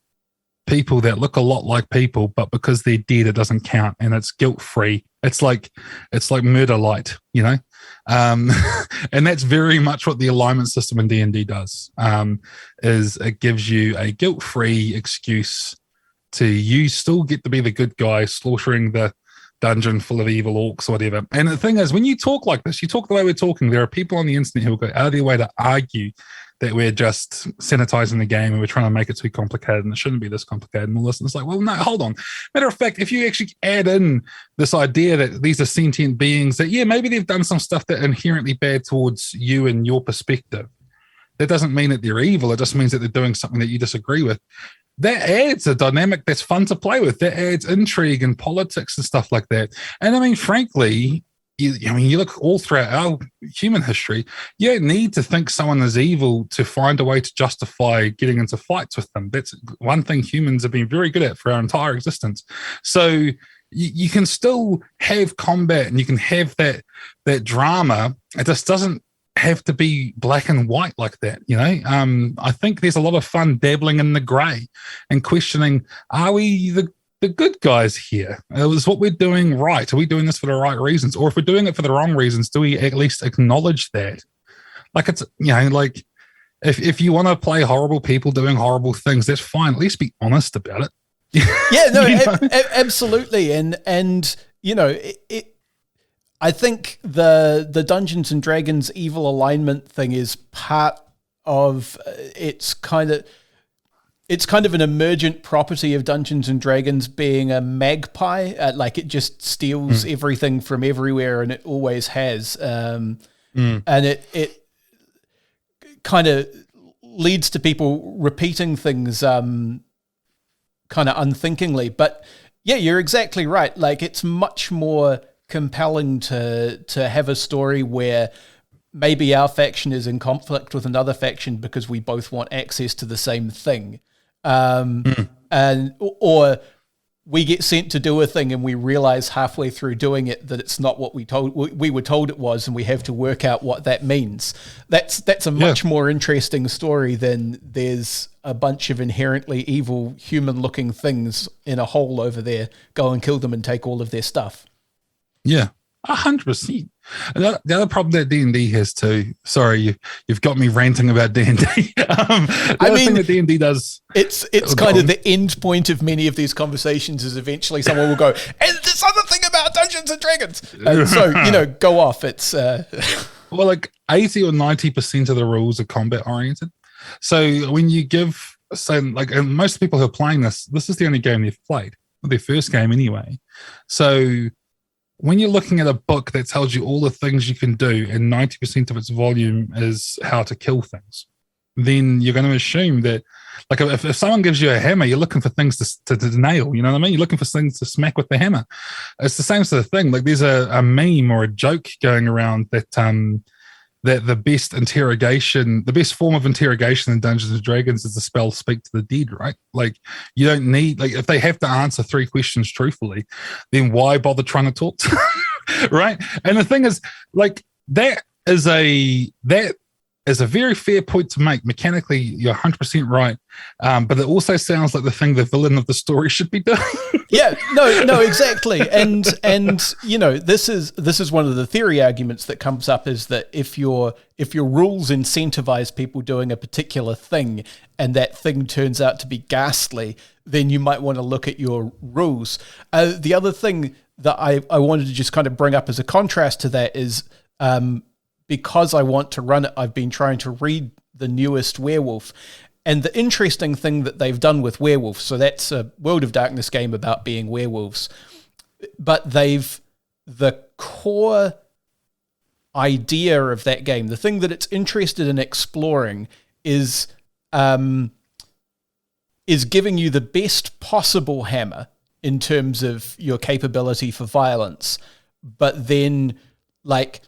people that look a lot like people, but because they're dead, it doesn't count, and it's guilt-free. It's like murder light, and that's very much what the alignment system in D&D does. Is it gives you a guilt-free excuse to you still get to be the good guy slaughtering the dungeon full of evil orcs or whatever. And the thing is, when you talk like this, you talk the way we're talking, there are people on the internet who will go out of their way to argue that we're just sanitizing the game and we're trying to make it too complicated and it shouldn't be this complicated and all this. And it's like, well, no, hold on. Matter of fact, if you actually add in this idea that these are sentient beings, that, yeah, maybe they've done some stuff that are inherently bad towards you and your perspective. That doesn't mean that they're evil. It just means that they're doing something that you disagree with. That adds a dynamic that's fun to play with. That adds intrigue and politics and stuff like that. And I mean, frankly, you look all throughout our human history, you don't need to think someone is evil to find a way to justify getting into fights with them. That's one thing humans have been very good at for our entire existence. So you can still have combat and you can have that drama. It just doesn't have to be black and white like that, I think there's a lot of fun dabbling in the grey and questioning, are we the good guys here? Is what we're doing right? Are we doing this for the right reasons? Or if we're doing it for the wrong reasons, do we at least acknowledge that? Like, it's, like if you want to play horrible people doing horrible things, that's fine. At least be honest about it. Yeah, no, absolutely. And I think the Dungeons and Dragons evil alignment thing is part of it's kind of an emergent property of Dungeons and Dragons being a magpie. Like it just steals everything from everywhere, and it always has. And it kind of leads to people repeating things kind of unthinkingly. But yeah, you're exactly right. Like it's much more compelling to have a story where maybe our faction is in conflict with another faction because we both want access to the same thing. Or we get sent to do a thing and we realize halfway through doing it that it's not what we were told it was, and we have to work out what that means. That's a much more interesting story than there's a bunch of inherently evil human looking things in a hole over there, go and kill them and take all of their stuff. Yeah, 100%. The other problem that D&D has too. Sorry, you've got me ranting about D&D. The other thing that D&D does, it's kind of the end point of many of these conversations is eventually someone will go, and this other thing about Dungeons and Dragons. So go off. It's well, like 80 or 90% of the rules are combat oriented. So when you give, and most people who are playing this is the only game they've played, their first game anyway. So when you're looking at a book that tells you all the things you can do and 90% of its volume is how to kill things, then you're going to assume that, like, if someone gives you a hammer, you're looking for things to nail, you know what I mean? You're looking for things to smack with the hammer. It's the same sort of thing. Like, there's a meme or a joke going around that the best form of interrogation in Dungeons and Dragons is the spell Speak to the Dead, right? Like, you don't need, like, if they have to answer 3 questions truthfully, then why bother trying to talk to them, right? And the thing is, like, that is a very fair point to make. Mechanically, you're 100% right, but it also sounds like the thing the villain of the story should be doing. Yeah, no, exactly. And this is one of the theory arguments that comes up, is that if your rules incentivize people doing a particular thing and that thing turns out to be ghastly, then you might want to look at your rules. The other thing that I wanted to just kind of bring up as a contrast to that is, because I want to run it, I've been trying to read the newest Werewolf. And the interesting thing that they've done with Werewolf, so that's a World of Darkness game about being werewolves, but the core idea of that game, the thing that it's interested in exploring is giving you the best possible hammer in terms of your capability for violence, but then, like,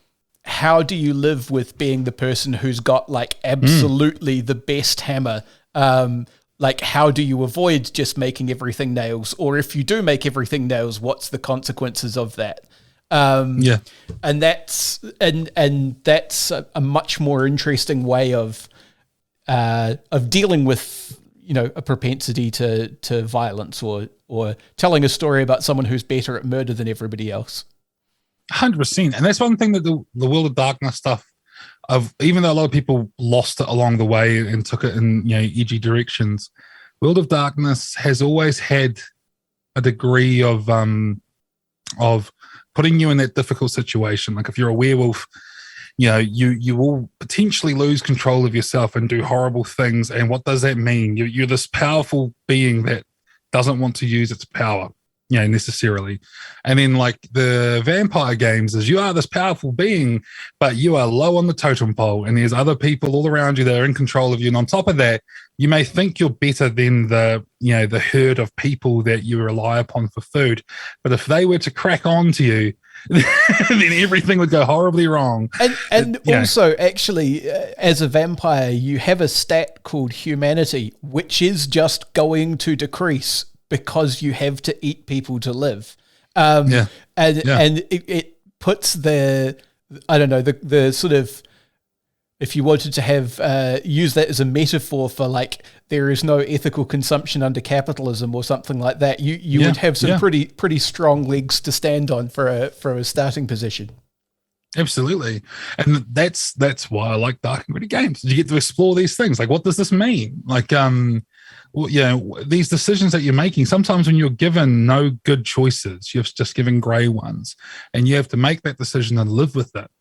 how do you live with being the person who's got, like, absolutely the best hammer? Like, how do you avoid just making everything nails? Or if you do make everything nails, what's the consequences of that? And that's a much more interesting way of dealing with, you know, a propensity to violence or telling a story about someone who's better at murder than everybody else. 100%. And that's one thing that the World of Darkness stuff, even though a lot of people lost it along the way and took it in, you know, edgy directions, World of Darkness has always had a degree of putting you in that difficult situation. Like if you're a werewolf, you know, you will potentially lose control of yourself and do horrible things. And what does that mean? You're this powerful being that doesn't want to use its power, you know, necessarily. And then like the vampire games is you are this powerful being, but you are low on the totem pole and there's other people all around you that are in control of you. And on top of that, you may think you're better than the herd of people that you rely upon for food. But if they were to crack on to you, then everything would go horribly wrong. And also, actually, as a vampire, you have a stat called humanity, which is just going to decrease because you have to eat people to live. And it puts the sort of, if you wanted to have use that as a metaphor for like there is no ethical consumption under capitalism or something like that, you would have some pretty strong legs to stand on for a starting position. Absolutely. And that's why I like dark and gritty games. You get to explore these things. Like, what does this mean? Like, these decisions that you're making, sometimes when you're given no good choices, you're just given gray ones, and you have to make that decision and live with it.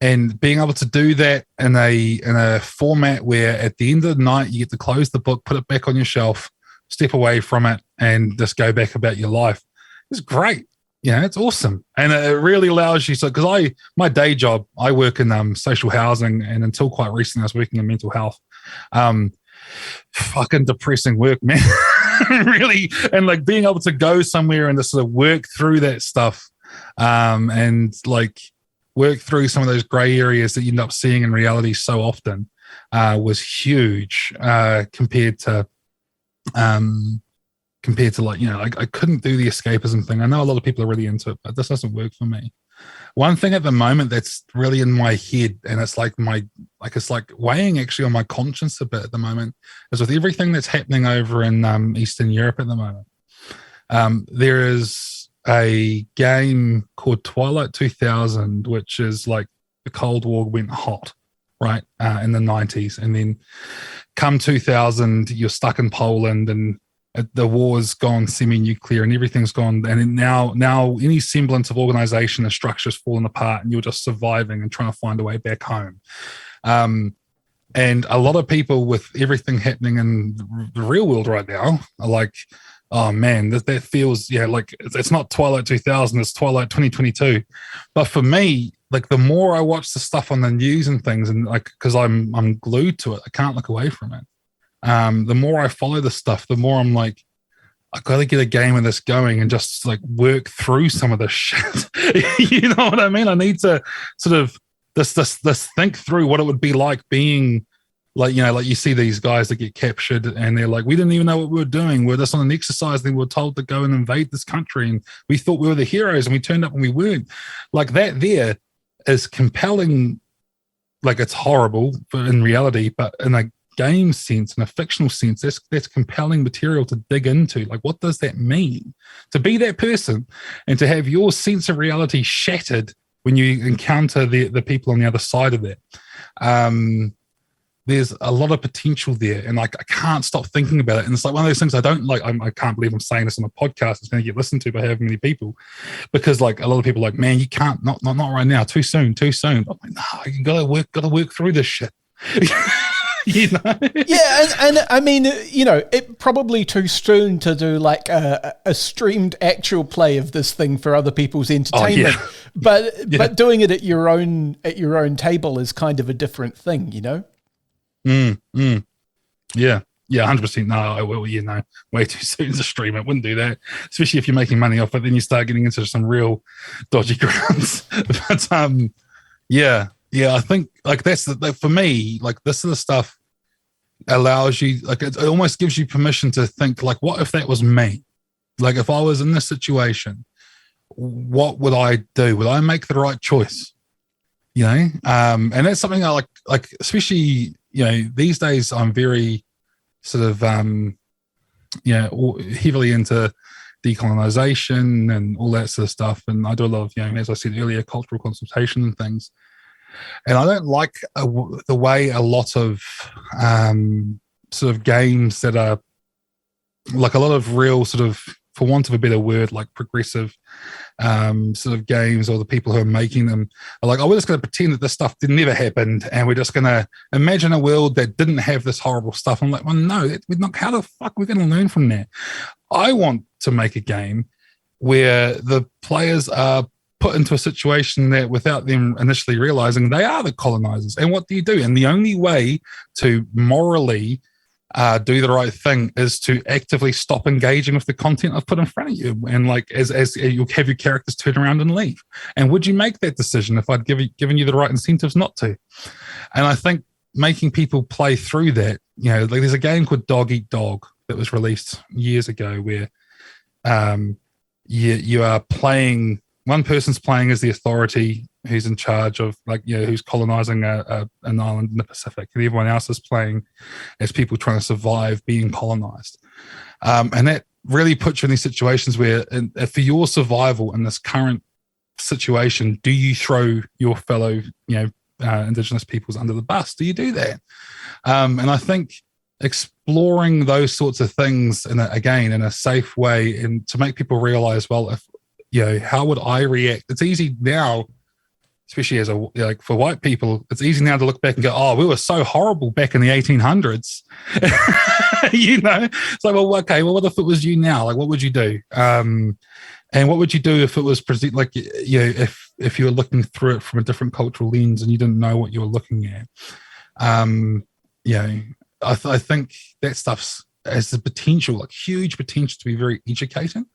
And being able to do that in a format where at the end of the night you get to close the book, put it back on your shelf, step away from it, and just go back about your life is great. Yeah, it's awesome. And it really allows you, because my day job, I work in social housing, and until quite recently I was working in mental health. Fucking depressing work, man. Really. And like being able to go somewhere and just sort of work through that stuff, and like work through some of those gray areas that you end up seeing in reality so often, was huge, compared to like, you know, I couldn't do the escapism thing. I know a lot of people are really into it, but this doesn't work for me. One thing at the moment that's really in my head, and it's like it's like weighing actually on my conscience a bit at the moment, is with everything that's happening over in Eastern Europe at the moment. There is a game called Twilight 2000, which is like the Cold War went hot, right, in the 90s. And then come 2000, you're stuck in Poland, and the war's gone semi-nuclear and everything's gone. And now any semblance of organization and structure's fallen apart, and you're just surviving and trying to find a way back home. And a lot of people with everything happening in the real world right now are like, oh man, that feels, like it's not Twilight 2000, it's Twilight 2022. But for me, like the more I watch the stuff on the news and things, and like, because I'm glued to it, I can't look away from it. The more I follow the stuff, the more I'm like, I've got to get a game of this going and just like work through some of this shit. You know what I mean? I need to sort of this think through what it would be like being like, like you see these guys that get captured and they're like, we didn't even know what we were doing. We're just on an exercise, then we're told to go and invade this country, and we thought we were the heroes, and we turned up and we weren't. Like that there is compelling. Like it's horrible in reality, but in a game sense, in a fictional sense, that's compelling material to dig into. Like, what does that mean to be that person and to have your sense of reality shattered when you encounter the people on the other side of that? There's a lot of potential there, and like I can't stop thinking about it. And it's like one of those things I don't like. I can't believe I'm saying this on a podcast. It's going to get listened to by however many people, because like a lot of people are like, man, you can't, not right now, too soon. I'm like, no, you gotta work through this shit. Yeah, and I mean, it probably too soon to do like a streamed actual play of this thing for other people's entertainment. Oh, yeah. But doing it at your own table is kind of a different thing, Yeah, 100%. No, way too soon to stream it. Wouldn't do that, especially if you're making money off it. Then you start getting into some real dodgy grounds. But I think like that's for me. Like this is the stuff allows you, like it almost gives you permission to think like, what if that was me? Like if I was in this situation, what would I do? Would I make the right choice? And that's something I like, especially, these days I'm very sort of, heavily into decolonization and all that sort of stuff. And I do a lot of, as I said earlier, cultural consultation and things. And I don't like the way a lot of sort of games that are like a lot of real sort of, for want of a better word, like progressive sort of games, or the people who are making them are like, oh, we're just going to pretend that this stuff never happened, and we're just going to imagine a world that didn't have this horrible stuff. I'm like, well, no, we're not. How the fuck are we going to learn from that? I want to make a game where the players are put into a situation that, without them initially realizing, they are the colonizers. And what do you do? And the only way to morally do the right thing is to actively stop engaging with the content I've put in front of you, and like as you'll have your characters turn around and leave. And would you make that decision if I'd given you the right incentives not to? And I think making people play through that, like there's a game called Dog Eat Dog that was released years ago where you are playing, one person's playing as the authority who's in charge of, who's colonizing an island in the Pacific, and everyone else is playing as people trying to survive being colonized. And that really puts you in these situations where, for your survival in this current situation, do you throw your fellow, Indigenous peoples under the bus? Do you do that? And I think exploring those sorts of things in a safe way, and to make people realize, well, if how would I react? It's easy now, especially as for white people, it's easy now to look back and go, oh, we were so horrible back in the 1800s. It's like, well, okay, well, what if it was you now? Like, what would you do? And what would you do if it was if you were looking through it from a different cultural lens and you didn't know what you were looking at? I think that stuff has the potential, huge potential, to be very educating.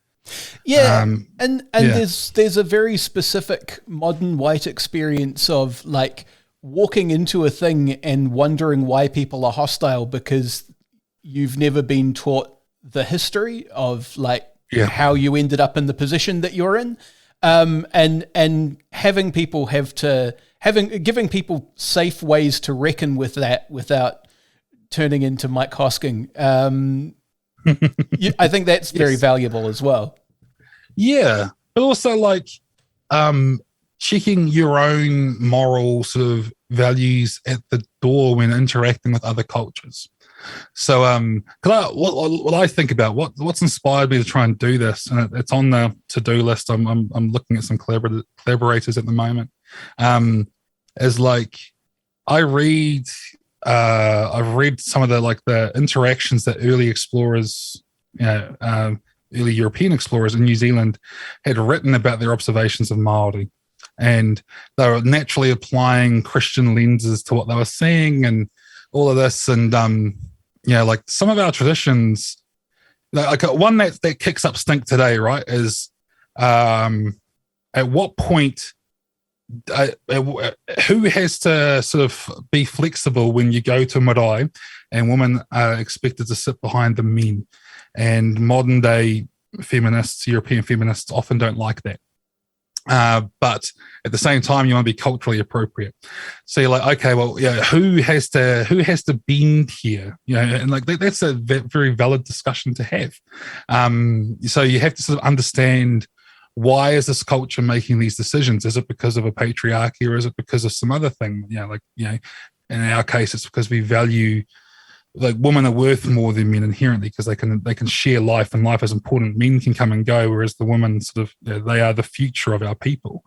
Yeah, and there's a very specific modern white experience of walking into a thing and wondering why people are hostile because you've never been taught the history of how you ended up in the position that you're in, and having people giving people safe ways to reckon with that without turning into Mike Hosking. I think that's very valuable as well. Yeah, but also checking your own moral sort of values at the door when interacting with other cultures. So, what I think about what's inspired me to try and do this, and it's on the to-do list. I'm looking at some collaborators at the moment. Is I've read some of the interactions that early explorers, early European explorers in New Zealand had written about their observations of Māori, and they were naturally applying Christian lenses to what they were seeing and all of this. And some of our traditions, one that kicks up stink today, right, is at what point who has to sort of be flexible when you go to marae and women are expected to sit behind the men? And modern day feminists, European feminists, often don't like that. But at the same time, you want to be culturally appropriate. So you're like, okay, well, who has to bend here? And that's a very valid discussion to have. So you have to sort of understand, why is this culture making these decisions? Is it because of a patriarchy, or is it because of some other thing? In our case, it's because we value, women are worth more than men inherently because they can share life, and life is important. Men can come and go, whereas the women sort of, they are the future of our people.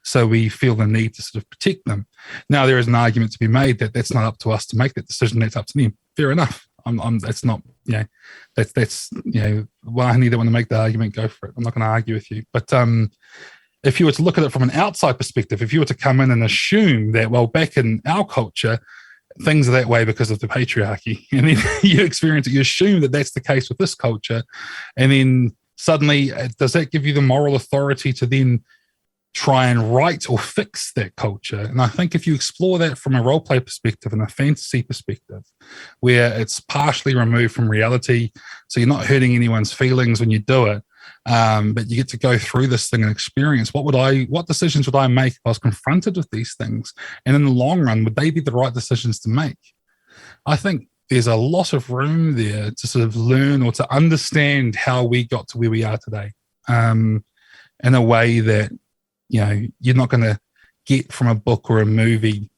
So we feel the need to sort of protect them. Now, there is an argument to be made that that's not up to us to make that decision. That's up to them. Fair enough. That's not, that's well, I neither want to make the argument, go for it. I'm not going to argue with you. But if you were to look at it from an outside perspective, if you were to come in and assume that, well, back in our culture, things are that way because of the patriarchy, and then you experience it, you assume that that's the case with this culture, and then suddenly, does that give you the moral authority to then try and right or fix that culture? And I think if you explore that from a roleplay perspective and a fantasy perspective, where it's partially removed from reality, so you're not hurting anyone's feelings when you do it, But you get to go through this thing and experience what decisions would I make if I was confronted with these things, and in the long run, would they be the right decisions to make? I think there's a lot of room there to sort of learn or to understand how we got to where we are today, in a way that you're not going to get from a book or a movie.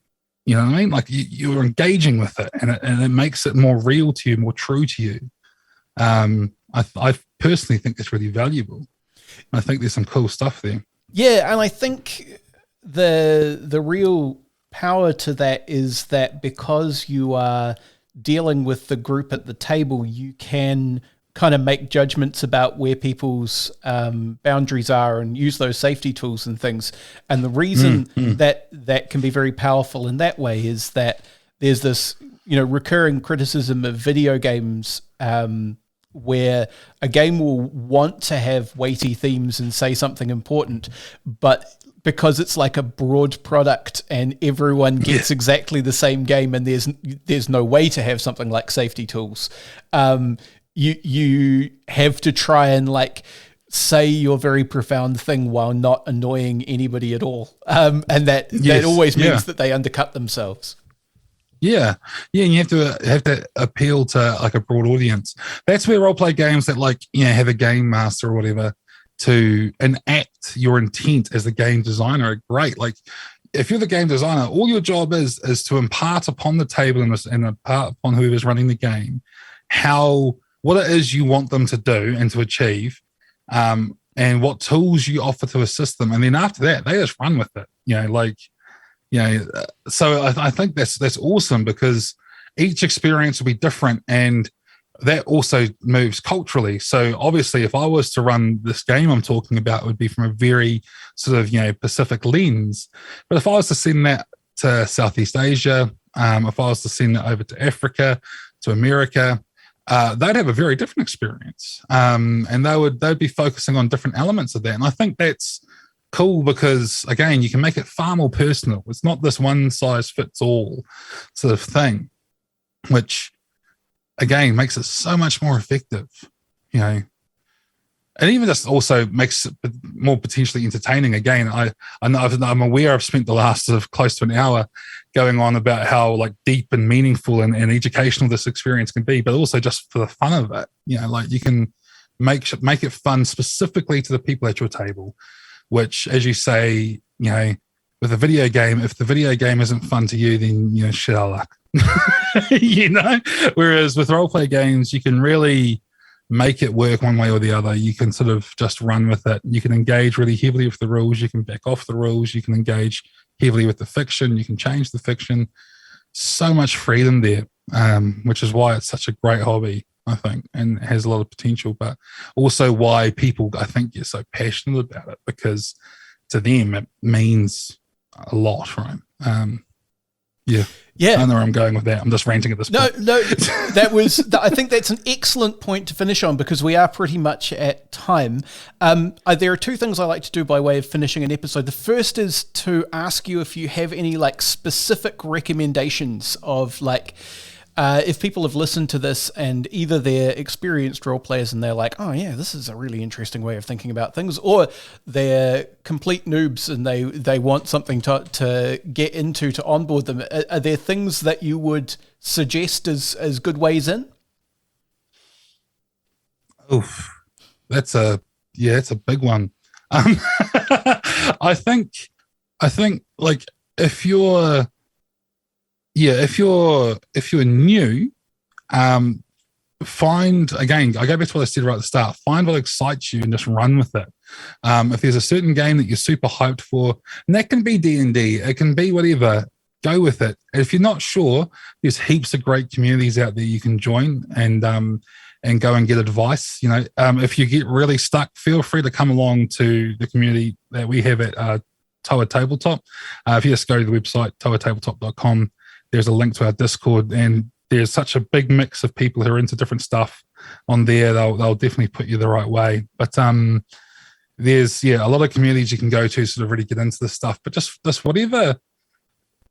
You know what I mean? Like you're engaging with it, and it makes it more real to you, more true to you. I personally think it's really valuable. I think there's some cool stuff there. Yeah, and I think the real power to that is that because you are dealing with the group at the table, you can kind of make judgments about where people's boundaries are and use those safety tools and things. And the reason that can be very powerful in that way is that there's this, recurring criticism of video games, where a game will want to have weighty themes and say something important, but because it's like a broad product and everyone gets exactly the same game, and there's no way to have something like safety tools, you have to try and say your very profound thing while not annoying anybody at all, and that always means that they undercut themselves. Yeah, and you have to appeal to a broad audience. That's where roleplay games that have a game master or whatever to enact your intent as the game designer are great. Like if you're the game designer, all your job is to impart upon the table and impart upon whoever's running the game what it is you want them to do and to achieve, and what tools you offer to assist them, and then after that they just run with it. So I think that's awesome, because each experience will be different, and that also moves culturally. So obviously, if I was to run this game I'm talking about, it would be from a very sort of Pacific lens. But if I was to send that to Southeast Asia, if I was to send it over to Africa, to America, they'd have a very different experience, and they'd be focusing on different elements of that. And I think that's cool because, again, you can make it far more personal. It's not this one size fits all sort of thing, which again makes it so much more effective, and even just also makes it more potentially entertaining. Again, I'm aware I've spent the last sort of close to an hour going on about how deep and meaningful and educational this experience can be, but also just for the fun of it. You can make it fun specifically to the people at your table, which, as you say, with a video game, if the video game isn't fun to you, then shit out of luck. Whereas with roleplay games, you can really make it work one way or the other. You can sort of just run with it. You can engage really heavily with the rules. You can back off the rules. You can engage heavily with the fiction. You can change the fiction. So much freedom there, which is why it's such a great hobby, I think, and has a lot of potential, but also why people, I think, get so passionate about it, because to them it means a lot, right? I don't know where I'm going with that. I'm just ranting at this point. No, I think that's an excellent point to finish on, because we are pretty much at time. There are two things I like to do by way of finishing an episode. The first is to ask you if you have any specific recommendations of if people have listened to this and either they're experienced role players and they're like, oh yeah, this is a really interesting way of thinking about things, or they're complete noobs and they want something to get into to onboard them. Are there things that you would suggest as good ways in? Oof, that's a big one. I think if you're new, find, again, I go back to what I said right at the start, find what excites you and just run with it. If there's a certain game that you're super hyped for, and that can be D&D, it can be whatever, go with it. If you're not sure, there's heaps of great communities out there you can join and go and get advice. If you get really stuck, feel free to come along to the community that we have at Toa Tabletop. If you just go to the website, toatabletop.com, there's a link to our Discord, and there's such a big mix of people who are into different stuff on there. They'll definitely put you the right way. But there's a lot of communities you can go to sort of really get into this stuff. But just whatever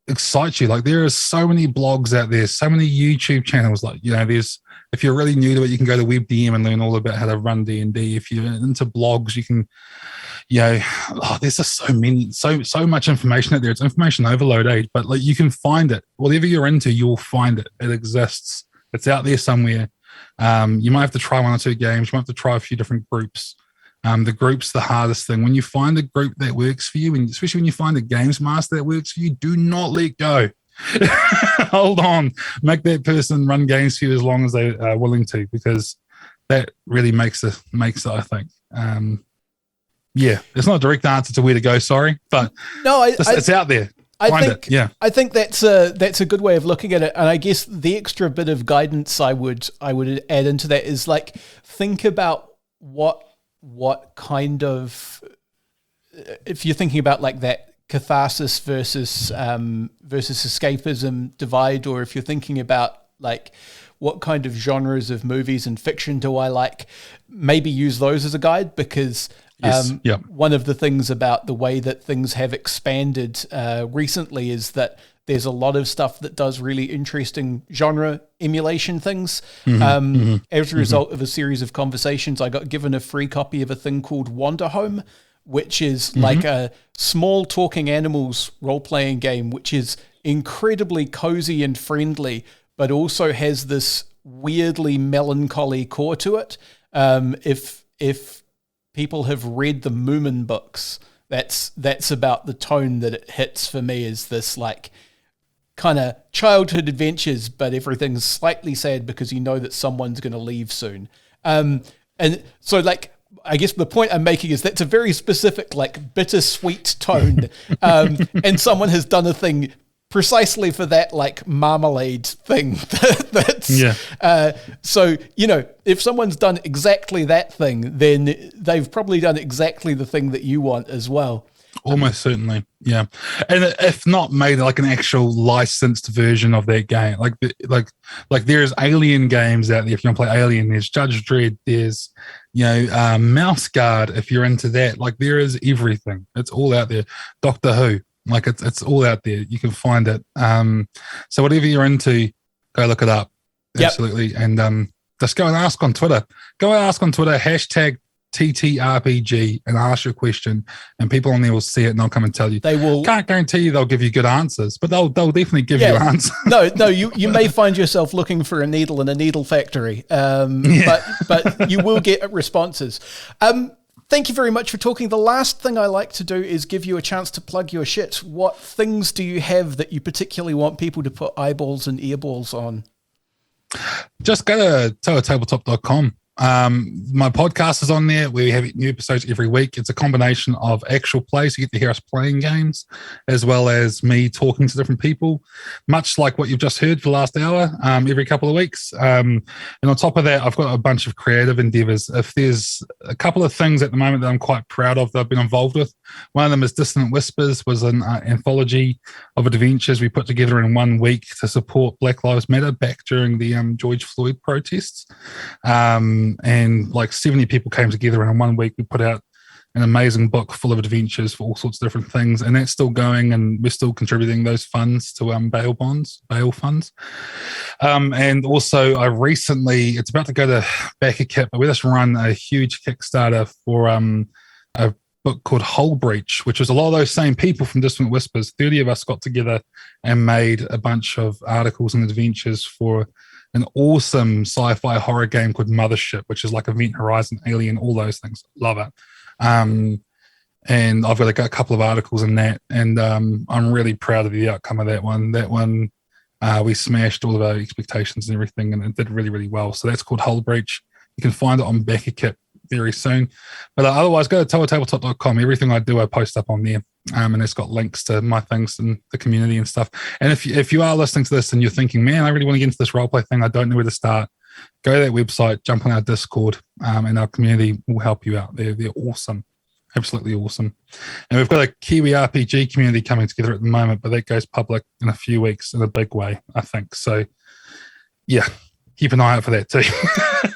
excites you. Like, there are so many blogs out there, so many YouTube channels. Like, there's, if you're really new to it, you can go to WebDM and learn all about how to run D&D. If you're into blogs, you can, there's just so much information out there. It's information overload, but like, you can find it. Whatever you're into, you'll find it. It exists. It's out there somewhere. You might have to try 1 or 2 games. You might have to try a few different groups. The group's the hardest thing. When you find a group that works for you, and especially when you find a games master that works for you, do not let go. Hold on. Make that person run games for you as long as they are willing to, because that really makes it, I think. It's not a direct answer to where to go, sorry, but no, it's out there. I think that's a good way of looking at it. And I guess the extra bit of guidance I would add into that is, like, think about what kind of, if you're thinking about like that catharsis versus escapism divide, or if you're thinking about like what kind of genres of movies and fiction do I like, maybe use those as a guide, because one of the things about the way that things have expanded recently is that there's a lot of stuff that does really interesting genre emulation things. As a result of a series of conversations, I got given a free copy of a thing called Wander Home, which is like a small talking animals role-playing game, which is incredibly cozy and friendly, but also has this weirdly melancholy core to it. If people have read the Moomin books, that's about the tone that it hits for me, is this like kind of childhood adventures, but everything's slightly sad because you know that someone's going to leave soon. And so, like, I guess the point I'm making is that's a very specific, like, bittersweet tone. And someone has done a thing precisely for that, like, marmalade thing. So, if someone's done exactly that thing, then they've probably done exactly the thing that you want as well. Almost certainly, yeah. And if not made like an actual licensed version of that game, like there's Alien games out there. If you want to play Alien, there's Judge Dredd, there's Mouse Guard. If you're into that, like, there is everything. It's all out there. Doctor Who, like, it's all out there. You can find it. So whatever you're into, go look it up. Absolutely, and just go and ask on Twitter. Hashtag TTRPG and ask your question, and people on there will see it and they'll come and tell you. They will. Can't guarantee you they'll give you good answers, but they'll definitely give you answers. No, you may find yourself looking for a needle in a needle factory, but you will get responses. Thank you very much for talking. The last thing I like to do is give you a chance to plug your shit. What things do you have that you particularly want people to put eyeballs and earballs on? Just go to tabletop.com. My podcast is on there. We have new episodes every week. It's a combination of actual plays. You get to hear us playing games, as well as me talking to different people, much like what you've just heard for the last hour, every couple of weeks. And on top of that, I've got a bunch of creative endeavors. If there's a couple of things at the moment that I'm quite proud of that I've been involved with, one of them is Dissonant Whispers, was an anthology of adventures we put together in 1 week to support Black Lives Matter back during the George Floyd protests. And like 70 people came together, and in 1 week we put out an amazing book full of adventures for all sorts of different things, and that's still going, and we're still contributing those funds to bail funds. And also I recently, it's about to go to back a kit, but we just run a huge Kickstarter for a book called Hull Breach, which was a lot of those same people from Dissonant Whispers. 30 of us got together and made a bunch of articles and adventures for an awesome sci-fi horror game called Mothership, which is like Event Horizon, Alien, all those things. Love it. And I've got a couple of articles in that, and I'm really proud of the outcome of that one. That one, we smashed all of our expectations and everything, and it did really, really well. So that's called Hull Breach. You can find it on Backer Kit very soon. But otherwise, go to tabletop.com. Everything I do, I post up on there. And it's got links to my things and the community and stuff. And if you are listening to this and you're thinking, man, I really want to get into this roleplay thing, I don't know where to start, go to that website, jump on our Discord, and our community will help you out. They're awesome. Absolutely awesome. And we've got a Kiwi RPG community coming together at the moment, but that goes public in a few weeks in a big way, I think. So, yeah, keep an eye out for that too.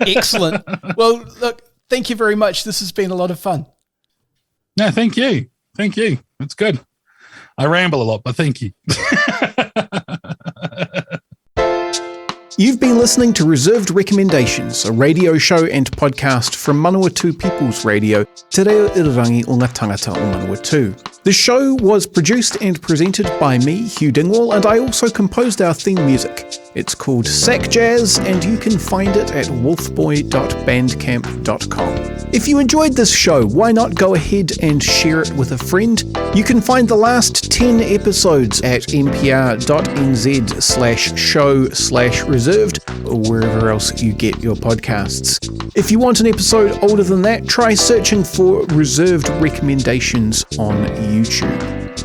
Excellent. Well, look, thank you very much. This has been a lot of fun. No, thank you. Thank you. It's good. I ramble a lot, but thank you. You've been listening to Reserved Recommendations, a radio show and podcast from Manawatu People's Radio, Te Reo Irirangi o ngā tangata o Manawatu. The show was produced and presented by me, Hugh Dingwall, and I also composed our theme music. It's called Sack Jazz, and you can find it at wolfboy.bandcamp.com. If you enjoyed this show, why not go ahead and share it with a friend? You can find the last 10 episodes at npr.nz/show/reserved, or wherever else you get your podcasts. If you want an episode older than that, try searching for Reserved Recommendations on YouTube.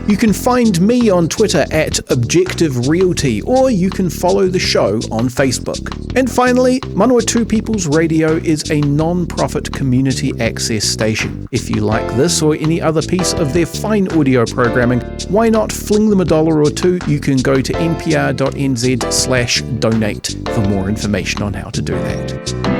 You can find me on Twitter at Objective Realty, or you can follow the show on Facebook. And finally, Manawatu People's Radio is a non-profit community access station. If you like this or any other piece of their fine audio programming, why not fling them $1 or $2? You can go to npr.nz/donate for more information on how to do that.